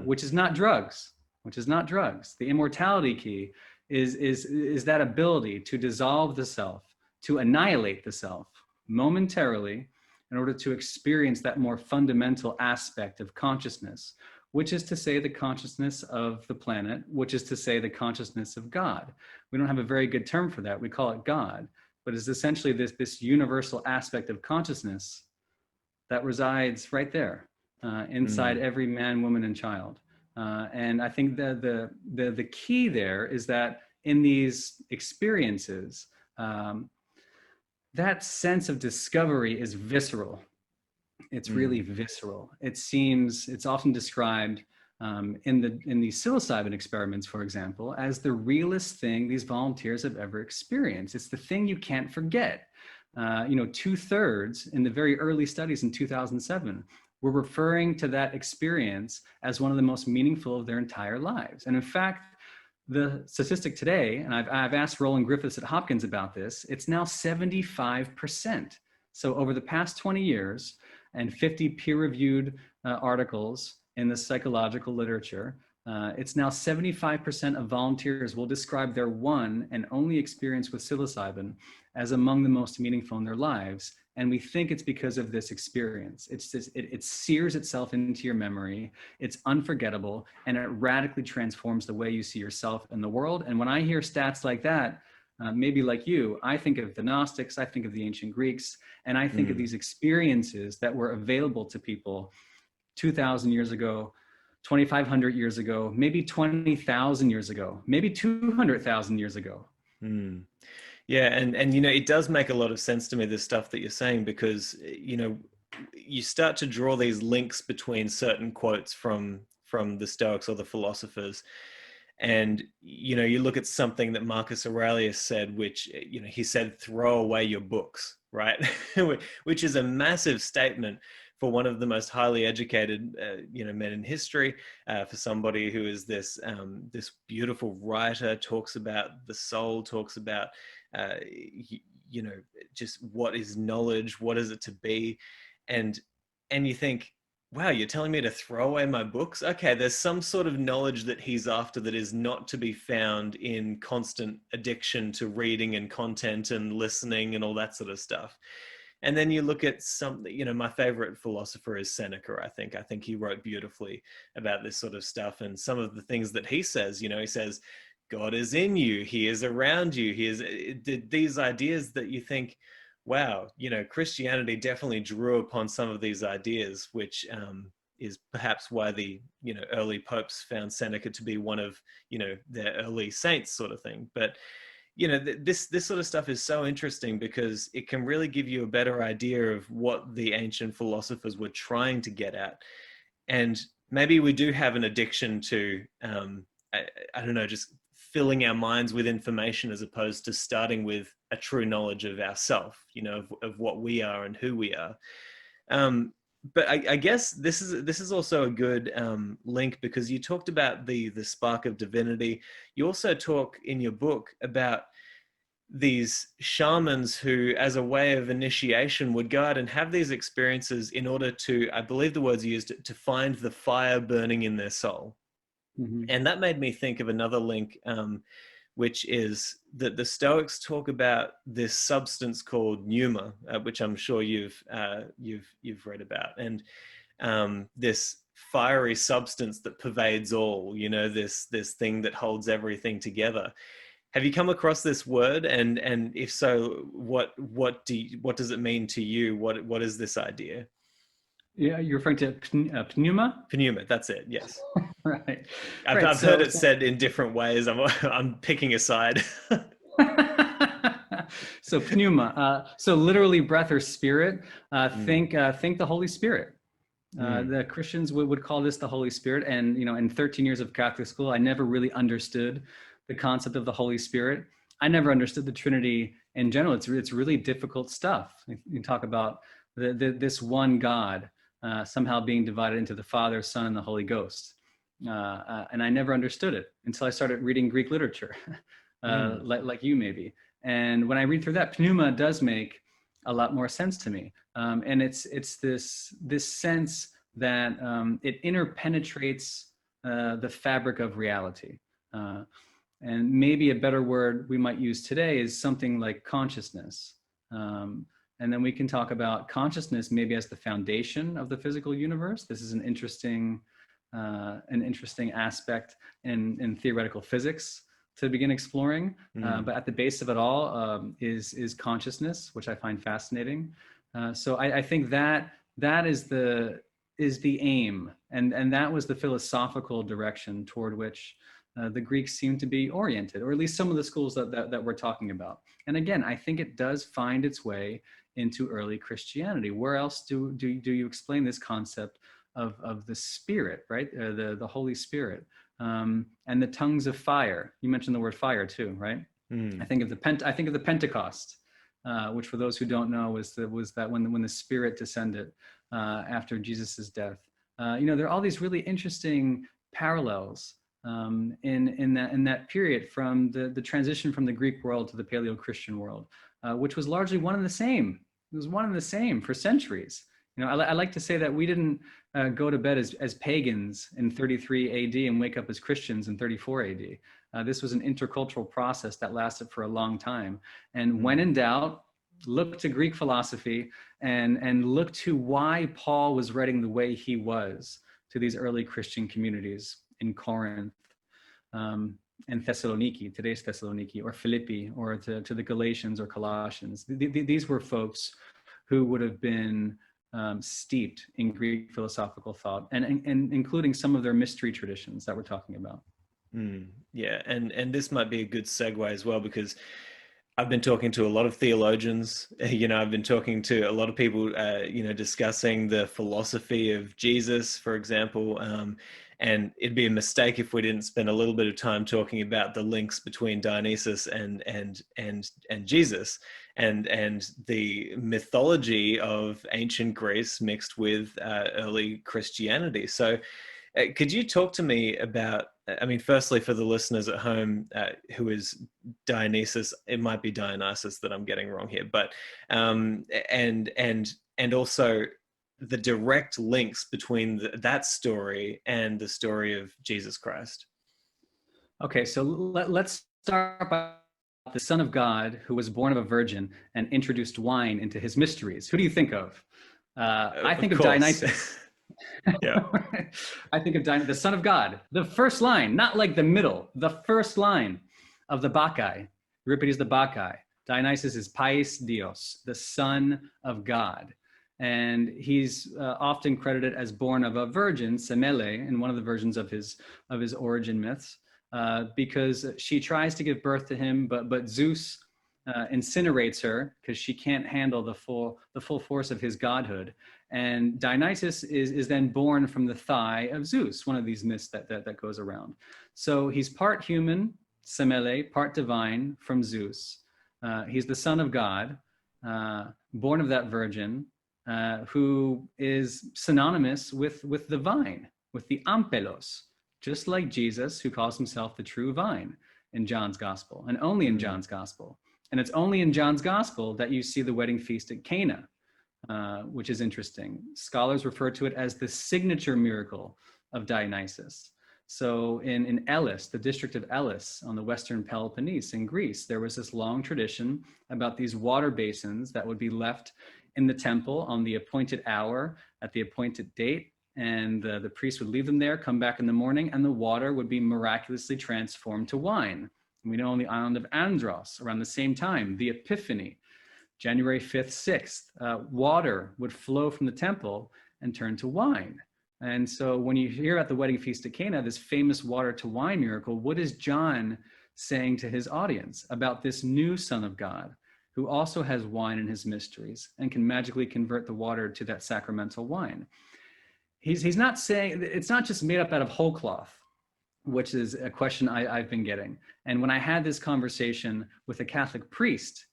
which is not drugs, The immortality key is that ability to dissolve the self, to annihilate the self momentarily in order to experience that more fundamental aspect of consciousness, which is to say the consciousness of the planet, which is to say the consciousness of God. We don't have a very good term for that. We call it God, but it's essentially this universal aspect of consciousness that resides right there inside every man, woman, and child. And I think the key there is that in these experiences, that sense of discovery is visceral. It's really visceral. It's often described in the psilocybin experiments, for example, as the realest thing these volunteers have ever experienced. It's the thing you can't forget. 2/3 in the very early studies in 2007 were referring to that experience as one of the most meaningful of their entire lives. And in fact, the statistic today, and I've asked Roland Griffiths at Hopkins about this, it's now 75%. So over the past 20 years and 50 peer-reviewed articles in the psychological literature, it's now 75% of volunteers will describe their one and only experience with psilocybin as among the most meaningful in their lives. And we think it's because of this experience. It sears itself into your memory. It's unforgettable, and it radically transforms the way you see yourself in the world. And when I hear stats like that, maybe like you, I think of the Gnostics, I think of the ancient Greeks, and I think of these experiences that were available to people 2,000 years ago, 2,500 years ago, maybe 20,000 years ago, maybe 200,000 years ago. Yeah, and it does make a lot of sense to me, this stuff that you're saying, because you start to draw these links between certain quotes from the Stoics or the philosophers. And, you know, you look at something that Marcus Aurelius said, which, you know, he said, throw away your books, right? Which is a massive statement for one of the most highly educated, you know, men in history, for somebody who is this beautiful writer, talks about the soul, talks about, you know, just what is knowledge, what is it to be, and you think, wow, you're telling me to throw away my books? Okay, there's some sort of knowledge that he's after that is not to be found in constant addiction to reading and content and listening and all that sort of stuff. And then you look at something, you know, my favorite philosopher is Seneca, I think. I think he wrote beautifully about this sort of stuff. And some of the things that he says, you know, he says, God is in you, he is around you, he is, these ideas that you think, wow, you know, Christianity definitely drew upon some of these ideas, which is perhaps why the, you know, early popes found Seneca to be one of, you know, their early saints, sort of thing. But, you know, this sort of stuff is so interesting because it can really give you a better idea of what the ancient philosophers were trying to get at. And maybe we do have an addiction to, I don't know, just filling our minds with information as opposed to starting with a true knowledge of ourself, you know, of what we are and who we are. But I guess this is also a good link, because you talked about the spark of divinity. You also talk in your book about these shamans who, as a way of initiation, would go out and have these experiences in order to, I believe the words used, to find the fire burning in their soul. Mm-hmm. And that made me think of another link, which is that the Stoics talk about this substance called pneuma, which I'm sure you've read about, and this fiery substance that pervades all. You know, this thing that holds everything together. Have you come across this word? And if so, what does it mean to you? What is this idea? Yeah, you're referring to pneuma? Pneuma, that's it. Yes. Right. Right. I've heard it said in different ways. I'm picking a side. So pneuma. So literally breath or spirit. Mm. Think the Holy Spirit. Mm. The Christians would call this the Holy Spirit. And, you know, in 13 years of Catholic school, I never really understood the concept of the Holy Spirit. I never understood the Trinity in general. It's really difficult stuff. You talk about this one God somehow being divided into the Father, Son, and the Holy Ghost. And I never understood it until I started reading Greek literature, like you maybe. And when I read through that, pneuma does make a lot more sense to me. And it's this sense that it interpenetrates the fabric of reality. And maybe a better word we might use today is something like consciousness. And then we can talk about consciousness maybe as the foundation of the physical universe. This is an interesting aspect in theoretical physics to begin exploring. But at the base of it all is consciousness, which I find fascinating. So I think that is the aim, and that was the philosophical direction toward which the Greeks seem to be oriented, or at least some of the schools that we're talking about. And again, I think it does find its way into early Christianity. Where else do you explain this concept of the Spirit, right? The Holy Spirit, and the tongues of fire. You mentioned the word fire too, right? I think of the Pentecost, which, for those who don't know, was that when the Spirit descended after Jesus's death. You know, there are all these really interesting parallels in that period, from the transition from the Greek world to the Paleo-Christian world, which was largely one and the same. It was one and the same for centuries. You know, I like to say that we didn't go to bed as pagans in 33 AD and wake up as Christians in 34 AD. This was an intercultural process that lasted for a long time. And when in doubt, look to Greek philosophy and look to why Paul was writing the way he was to these early Christian communities in Corinth and Thessaloniki, today's Thessaloniki, or Philippi, or to the Galatians or Colossians. These were folks who would have been steeped in Greek philosophical thought, and including some of their mystery traditions that we're talking about. Yeah, and this might be a good segue as well, because I've been talking to a lot of theologians. I've been talking to a lot of people, discussing the philosophy of Jesus, for example. And it'd be a mistake if we didn't spend a little bit of time talking about the links between Dionysus and Jesus, and the mythology of ancient Greece mixed with early Christianity. So, could you talk to me about, I mean, firstly, for the listeners at home, who is Dionysus? It might be Dionysus that I'm getting wrong here, but and also the direct links between that story and the story of Jesus Christ. Okay, so let's start by the Son of God who was born of a virgin and introduced wine into his mysteries. Who do you think of? I Of think of course. Dionysus. Yeah. I think of the Son of God, the first line, not like the middle, the first line of the Bacchae, Euripides the Bacchae. Dionysus is Pais Dios, the Son of God. And he's often credited as born of a virgin, Semele, in one of the versions of his origin myths, because she tries to give birth to him, but Zeus incinerates her because she can't handle the full force of his godhood. And Dionysus is then born from the thigh of Zeus, one of these myths that goes around. So he's part human, Semele, part divine from Zeus. He's the son of God, born of that virgin, who is synonymous with the vine, with the ampelos, just like Jesus, who calls himself the true vine in John's gospel, and only in John's gospel. And it's only in John's gospel that you see the wedding feast at Cana, which is interesting. Scholars refer to it as the signature miracle of Dionysus. So in Elis, the district of Elis on the western Peloponnese in Greece, there was this long tradition about these water basins that would be left in the temple on the appointed hour at the appointed date. And the priest would leave them there, come back in the morning, and the water would be miraculously transformed to wine. And we know on the island of Andros, around the same time, the Epiphany, January 5th, 6th, water would flow from the temple and turn to wine. And so when you hear at the wedding feast at Cana, this famous water to wine miracle, what is John saying to his audience about this new Son of God, who also has wine in his mysteries and can magically convert the water to that sacramental wine? He's not saying, it's not just made up out of whole cloth, which is a question I've been getting. And when I had this conversation with a Catholic priest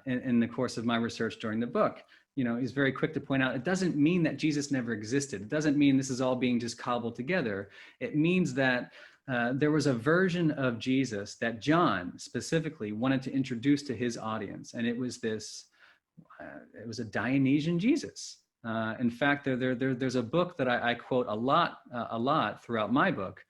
in the course of my research during the book, he's very quick to point out, it doesn't mean that Jesus never existed. It doesn't mean this is all being just cobbled together. It means that there was a version of Jesus that John specifically wanted to introduce to his audience. And it was a Dionysian Jesus. In fact, there's a book that I quote a lot throughout my book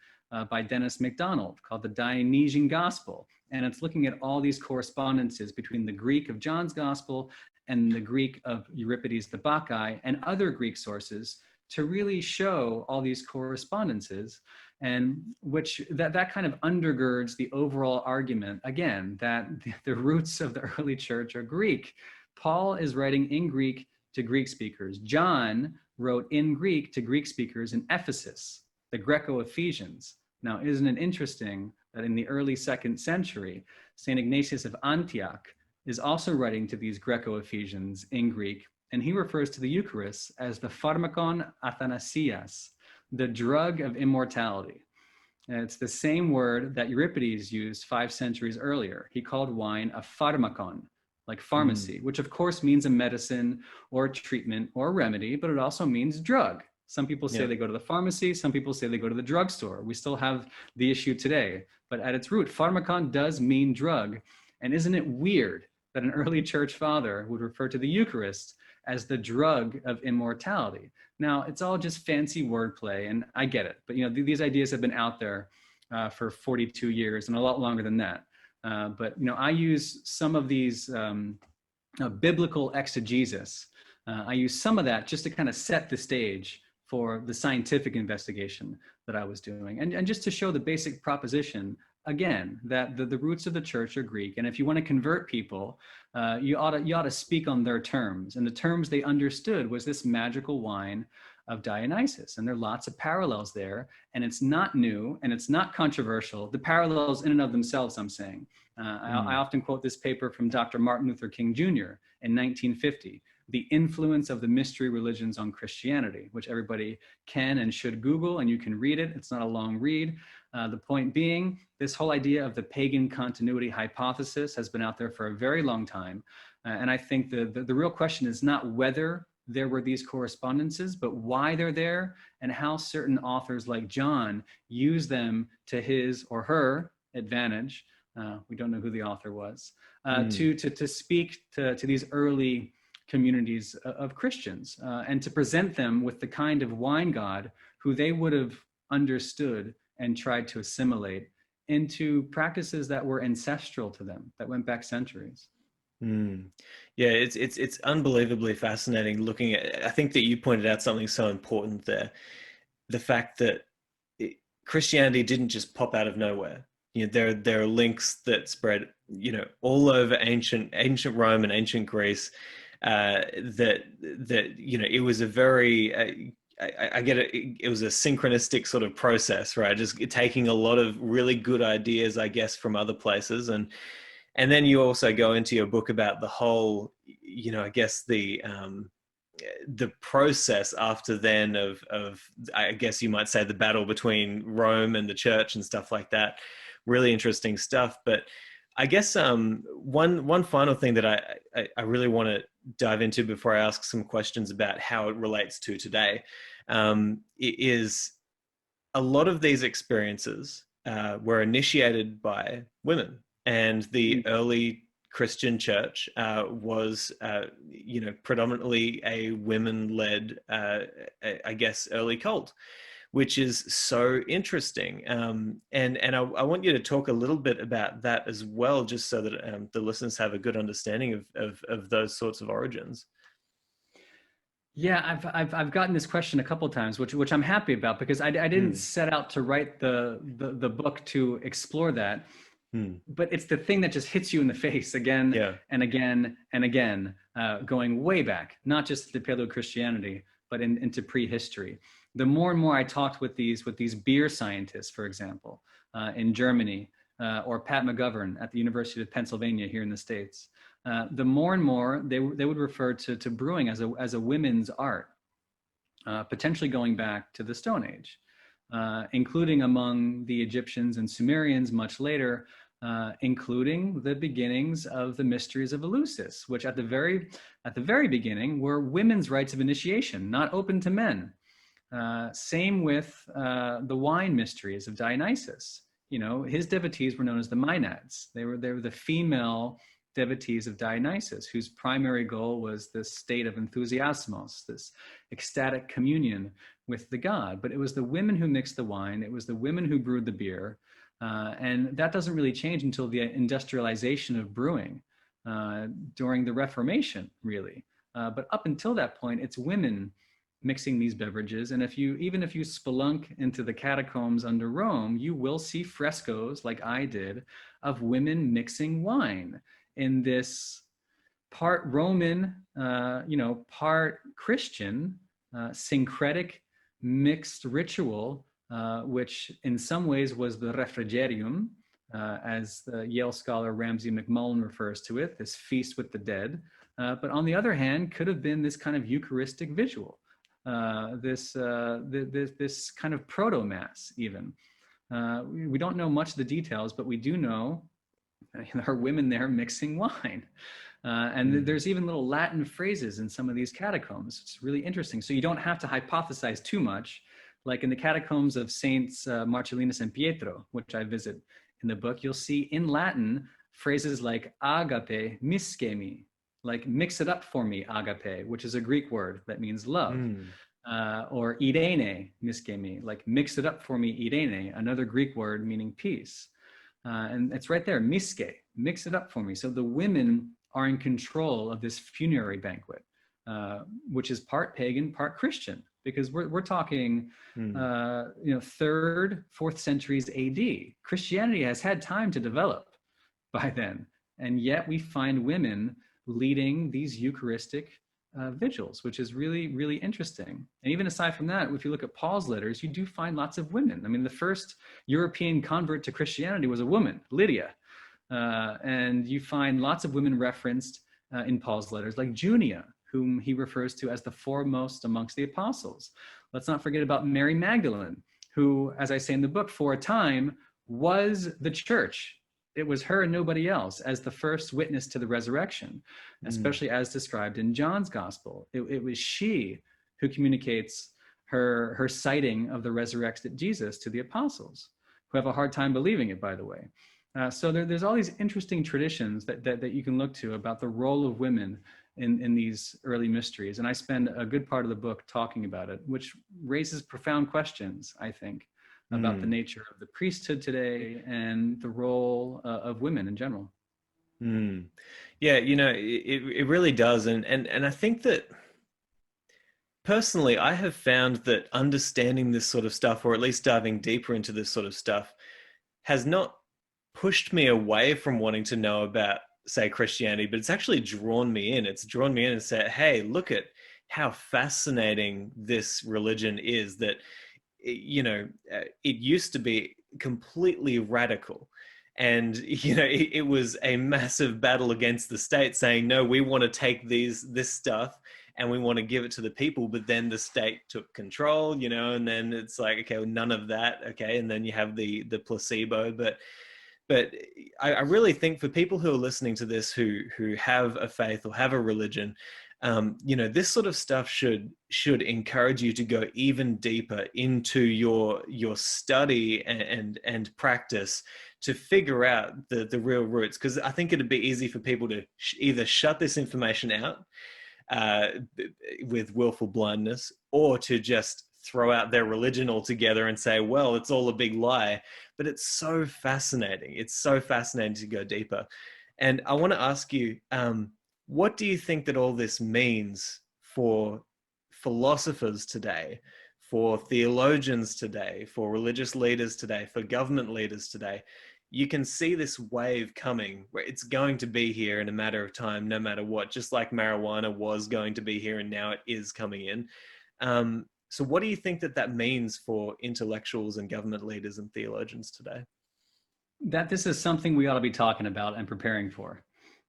by Dennis MacDonald called the Dionysian Gospel. And it's looking at all these correspondences between the Greek of John's Gospel and the Greek of Euripides the Bacchae and other Greek sources to really show all these correspondences, and which that kind of undergirds the overall argument, again, that the roots of the early church are Greek. Paul is writing in Greek to Greek speakers. John wrote in Greek to Greek speakers in Ephesus, the Greco-Ephesians. Now, isn't it interesting that in the early 2nd century, St. Ignatius of Antioch is also writing to these Greco-Ephesians in Greek, and he refers to the Eucharist as the pharmakon athanasias, the drug of immortality. And it's the same word that Euripides used 5 centuries earlier. He called wine a pharmakon, like pharmacy, which of course means a medicine or a treatment or a remedy, but it also means drug. Some people say they go to the pharmacy, some people say they go to the drugstore. We still have the issue today, but at its root, pharmakon does mean drug. And isn't it weird that an early church father would refer to the Eucharist as the drug of immortality? Now, it's all just fancy wordplay, and I get it, but these ideas have been out there for 42 years and a lot longer than that. But I use some of these biblical exegesis. I use some of that just to kind of set the stage for the scientific investigation that I was doing, and just to show the basic proposition again, that the roots of the church are Greek, and if you want to convert people, you ought to speak on their terms, and the terms they understood was this magical wine of Dionysus, and there are lots of parallels there, and it's not new and it's not controversial. The parallels in and of themselves, I'm saying. I often quote this paper from Dr. Martin Luther King Jr. in 1950, The Influence of the Mystery Religions on Christianity, which everybody can and should Google, and you can read it. It's not a long read. The point being, this whole idea of the pagan continuity hypothesis has been out there for a very long time. And I think the real question is not whether there were these correspondences, but why they're there and how certain authors like John use them to his or her advantage. We don't know who the author was, to speak to these early communities of Christians and to present them with the kind of wine god who they would have understood and tried to assimilate into practices that were ancestral to them, that went back centuries. Yeah, it's unbelievably fascinating looking at. I think that you pointed out something so important there, the fact that Christianity didn't just pop out of nowhere. You know, there are links that spread, you know, all over ancient Rome and ancient Greece. That you know, it was a very I get it. It was a synchronistic sort of process, right? Just taking a lot of really good ideas, I guess, from other places, and then you also go into your book about the whole, you know, I guess the process after then of I guess you might say the battle between Rome and the church and stuff like that. Really interesting stuff. But I guess one final thing that I really want to dive into before I ask some questions about how it relates to today is a lot of these experiences were initiated by women, and the early Christian church was, you know, predominantly a women-led, I guess, early cult, which is so interesting. And I want you to talk a little bit about that as well, just so that the listeners have a good understanding of those sorts of origins. Yeah, I've gotten this question a couple of times, which I'm happy about, because I didn't set out to write the book to explore that. But it's the thing that just hits you in the face again and again and again, going way back, not just to Paleo-Christianity, but into prehistory. The more and more I talked with these beer scientists, for example, in Germany, or Pat McGovern at the University of Pennsylvania here in the States, the more and more they would refer to brewing as a women's art, potentially going back to the Stone Age. Including among the Egyptians and Sumerians much later, including the beginnings of the mysteries of Eleusis, which at the very beginning were women's rites of initiation, not open to men. Same with the wine mysteries of Dionysus. You know, his devotees were known as the Maenads. They were the female devotees of Dionysus, whose primary goal was this state of enthusiasmos, this ecstatic communion with the god. But it was the women who mixed the wine. It was the women who brewed the beer. And that doesn't really change until the industrialization of brewing during the Reformation, really. But up until that point, it's women mixing these beverages. And even if you spelunk into the catacombs under Rome, you will see frescoes, like I did, of women mixing wine in this part Roman, part Christian, syncretic mixed ritual, which in some ways was the refrigerium, as the Yale scholar Ramsay McMullen refers to it, this feast with the dead. But on the other hand, could have been this kind of Eucharistic visual, this kind of proto-mass even. We don't know much of the details, but we do know there are women there mixing wine. And there's even little Latin phrases in some of these catacombs. It's really interesting. So you don't have to hypothesize too much. Like in the catacombs of Saints Marcellinus and Pietro, which I visit in the book, you'll see in Latin phrases like agape miscemi, like mix it up for me, agape, which is a Greek word that means love. Or irene miscemi, like mix it up for me, irene, another Greek word meaning peace. And it's right there, miske, mix it up for me. So the women are in control of this funerary banquet, which is part pagan, part Christian. because we're talking, Mm. third, fourth centuries AD. Christianity has had time to develop by then, and yet we find women leading these Eucharistic vigils, which is really, really interesting. And even aside from that, if you look at Paul's letters, you do find lots of women. I mean, the first European convert to Christianity was a woman, Lydia. And you find lots of women referenced in Paul's letters, like Junia, whom he refers to as the foremost amongst the apostles. Let's not forget about Mary Magdalene, who, as I say in the book, for a time was the church. It was her and nobody else as the first witness to the resurrection, especially as described in John's Gospel. It was she who communicates her sighting of the resurrected Jesus to the apostles, who have a hard time believing it, by the way. So there's all these interesting traditions that you can look to about the role of women in these early mysteries. And I spend a good part of the book talking about it, which raises profound questions, I think, about the nature of the priesthood today and the role of women in general. Yeah, it really does. And I think that personally, I have found that understanding this sort of stuff, or at least diving deeper into this sort of stuff, has not pushed me away from wanting to know about, say, Christianity, but it's actually drawn me in. It's drawn me in and said, hey, look at how fascinating this religion is, that, it used to be completely radical. And, it was a massive battle against the state saying, no, we want to take this stuff and we want to give it to the people. But then the state took control, and then it's like, okay, well, none of that. Okay. And then you have the placebo. But I really think for people who are listening to this, who have a faith or have a religion, this sort of stuff should encourage you to go even deeper into your study and practice to figure out the real roots. Because I think it'd be easy for people to either shut this information out with willful blindness, or to just throw out their religion altogether and say, well, it's all a big lie. But it's so fascinating. It's so fascinating to go deeper. And I want to ask you, what do you think that all this means for philosophers today, for theologians today, for religious leaders today, for government leaders today? You can see this wave coming where it's going to be here in a matter of time, no matter what, just like marijuana was going to be here and now it is coming in. So what do you think that means for intellectuals and government leaders and theologians today? That this is something we ought to be talking about and preparing for.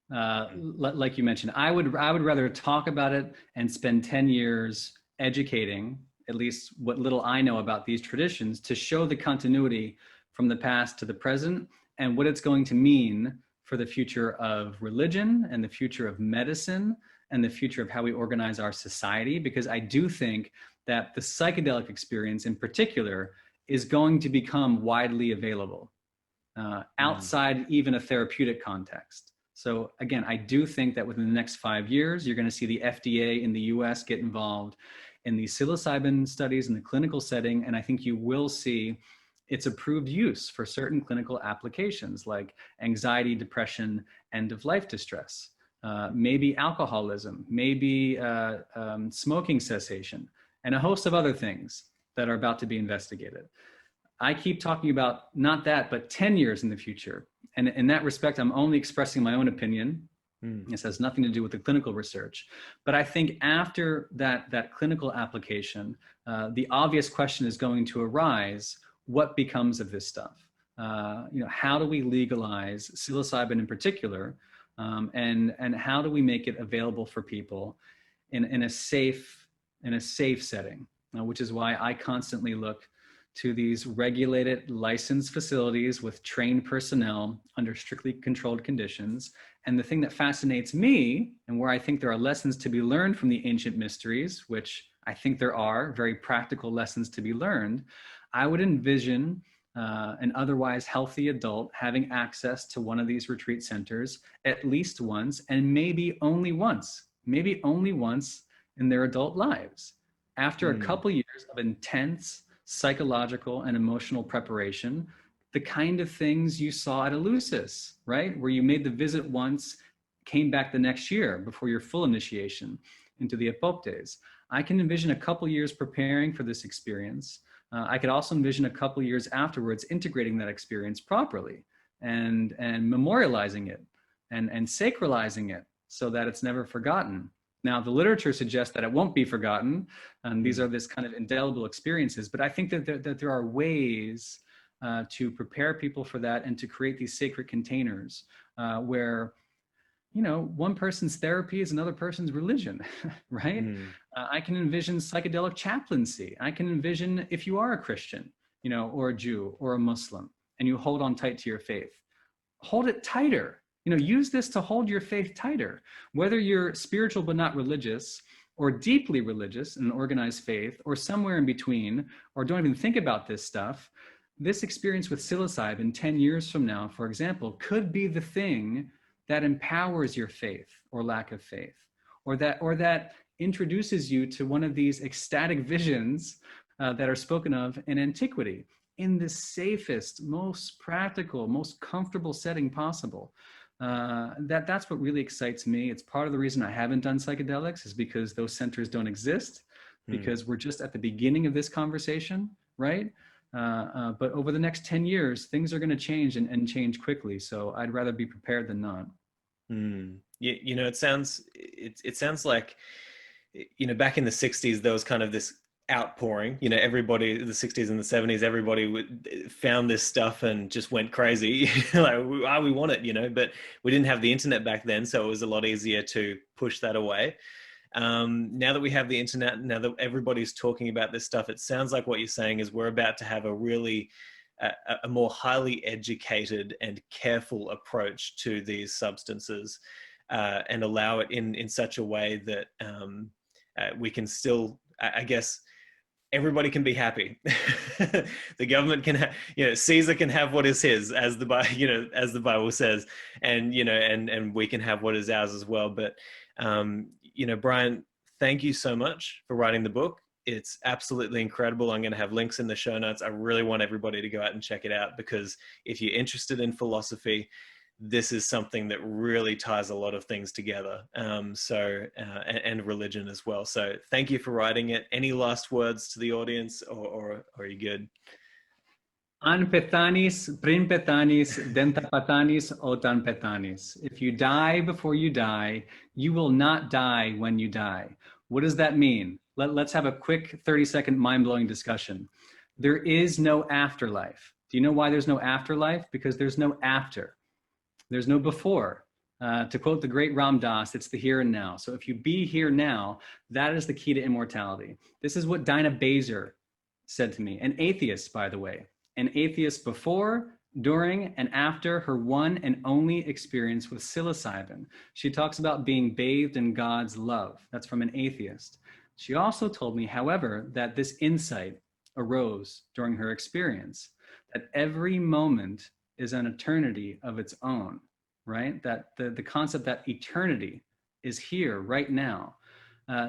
Like you mentioned, I would rather talk about it and spend 10 years educating at least what little I know about these traditions to show the continuity from the past to the present and what it's going to mean for the future of religion and the future of medicine and the future of how we organize our society. Because I do think that the psychedelic experience in particular is going to become widely available outside even a therapeutic context. So again, I do think that within the next 5 years, you're going to see the FDA in the US get involved in the psilocybin studies in the clinical setting. And I think you will see its approved use for certain clinical applications like anxiety, depression, end of life distress, maybe alcoholism, maybe smoking cessation, and a host of other things that are about to be investigated. I keep talking about not that, but 10 years in the future. And in that respect, I'm only expressing my own opinion. This has nothing to do with the clinical research. But I think after that clinical application, the obvious question is going to arise: what becomes of this stuff? How do we legalize psilocybin in particular? And how do we make it available for people in a safe setting? Which is why I constantly look to these regulated, licensed facilities with trained personnel under strictly controlled conditions. And the thing that fascinates me, and where I think there are lessons to be learned from the ancient mysteries, which I think there are very practical lessons to be learned, I would envision an otherwise healthy adult having access to one of these retreat centers at least once, and maybe only once in their adult lives. After a couple years of intense psychological and emotional preparation, the kind of things you saw at Eleusis, right? Where you made the visit once, came back the next year before your full initiation into the Epoptes. I can envision a couple years preparing for this experience. I could also envision a couple years afterwards integrating that experience properly and memorializing it and sacralizing it so that it's never forgotten. Now, the literature suggests that it won't be forgotten, and these are this kind of indelible experiences. But I think that there are ways to prepare people for that and to create these sacred containers where, you know, one person's therapy is another person's religion, right? I can envision psychedelic chaplaincy. I can envision if you are a Christian, you know, or a Jew or a Muslim, and you hold on tight to your faith, hold it tighter. You know, use this to hold your faith tighter. Whether you're spiritual but not religious, or deeply religious in an organized faith, or somewhere in between, or don't even think about this stuff, this experience with psilocybin 10 years from now, for example, could be the thing that empowers your faith or lack of faith, or that introduces you to one of these ecstatic visions that are spoken of in antiquity in the safest, most practical, most comfortable setting possible. That's what really excites me. It's part of the reason I haven't done psychedelics, is because those centers don't exist, because we're just at the beginning of this conversation, right? But over the next 10 years, things are going to change and change quickly. So I'd rather be prepared than not. You know, it sounds like, you know, back in the 60s, there was kind of this outpouring, you know, everybody, the 60s and the 70s, everybody found this stuff and just went crazy. Like, we want it, you know, but we didn't have the internet back then. So it was a lot easier to push that away. Now that we have the internet, now that everybody's talking about this stuff, it sounds like what you're saying is we're about to have a really, a more highly educated and careful approach to these substances, and allow it in such a way that we can still, I guess, everybody can be happy. The government can, you know, Caesar can have what is his, as the Bible says, and, you know, and we can have what is ours as well. But, you know, Brian, thank you so much for writing the book. It's absolutely incredible. I'm going to have links in the show notes. I really want everybody to go out and check it out, because if you're interested in philosophy, this is something that really ties a lot of things together. And religion as well. So thank you for writing it. Any last words to the audience, or are you good? Anpetanis, prinpetanis, dentapatanis, otanpetanis. If you die before you die, you will not die when you die. What does that mean? Let's have a quick 30-second mind-blowing discussion. There is no afterlife. Do you know why there's no afterlife? Because there's no after. There's no before. To quote the great Ram Dass, it's the here and now. So if you be here now, that is the key to immortality. This is what Dinah Baser said to me, an atheist, by the way, an atheist before, during, and after her one and only experience with psilocybin. She talks about being bathed in God's love. That's from an atheist. She also told me, however, that this insight arose during her experience, that every moment is an eternity of its own, right? That the concept that eternity is here right now.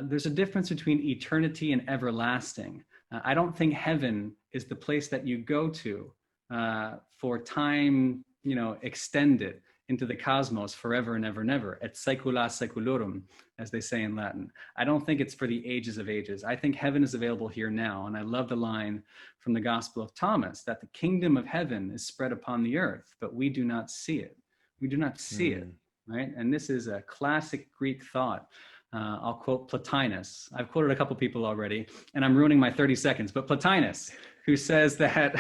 There's a difference between eternity and everlasting. I don't think heaven is the place that you go to for time, you know, extended into the cosmos forever and ever and ever, et saecula saeculorum, as they say in Latin. I don't think it's for the ages of ages. I think heaven is available here now. And I love the line from the Gospel of Thomas, that the kingdom of heaven is spread upon the earth, but we do not see it. We do not see it, right? And this is a classic Greek thought. I'll quote Plotinus. I've quoted a couple people already, and I'm ruining my 30 seconds, but Plotinus, who says that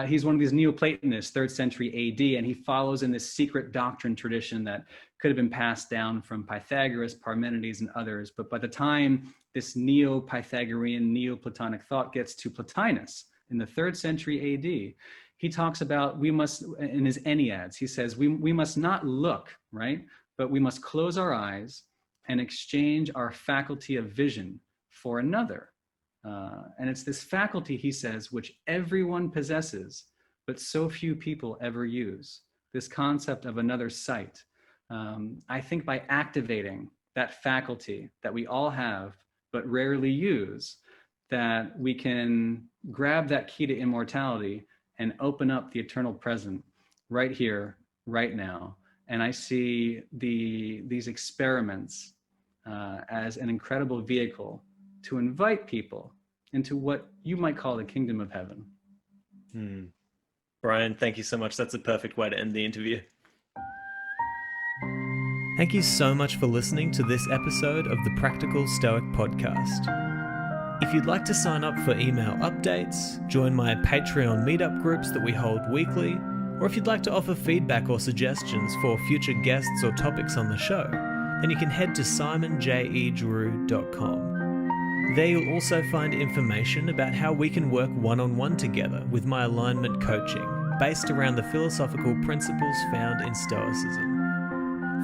he's one of these Neoplatonists, 3rd century AD, and he follows in this secret doctrine tradition that could have been passed down from Pythagoras, Parmenides, and others. But by the time this Neo-Pythagorean, Neoplatonic thought gets to Plotinus in the 3rd century AD, he talks about we must, in his Enneads, he says, we must not look, right? But we must close our eyes and exchange our faculty of vision for another. And it's this faculty, he says, which everyone possesses, but so few people ever use. This concept of another sight. I think by activating that faculty that we all have, but rarely use, that we can grab that key to immortality and open up the eternal present right here, right now. And I see these experiments as an incredible vehicle to invite people into what you might call the kingdom of heaven. Brian, thank you so much. That's a perfect way to end the interview. Thank you so much for listening to this episode of the Practical Stoic Podcast. If you'd like to sign up for email updates, join my Patreon meetup groups that we hold weekly, or if you'd like to offer feedback or suggestions for future guests or topics on the show, then you can head to simonjedrew.com. There you'll also find information about how we can work one-on-one together with my alignment coaching, based around the philosophical principles found in Stoicism.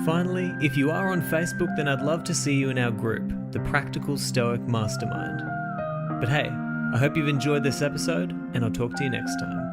Finally, if you are on Facebook, then I'd love to see you in our group, the Practical Stoic Mastermind. But hey, I hope you've enjoyed this episode, and I'll talk to you next time.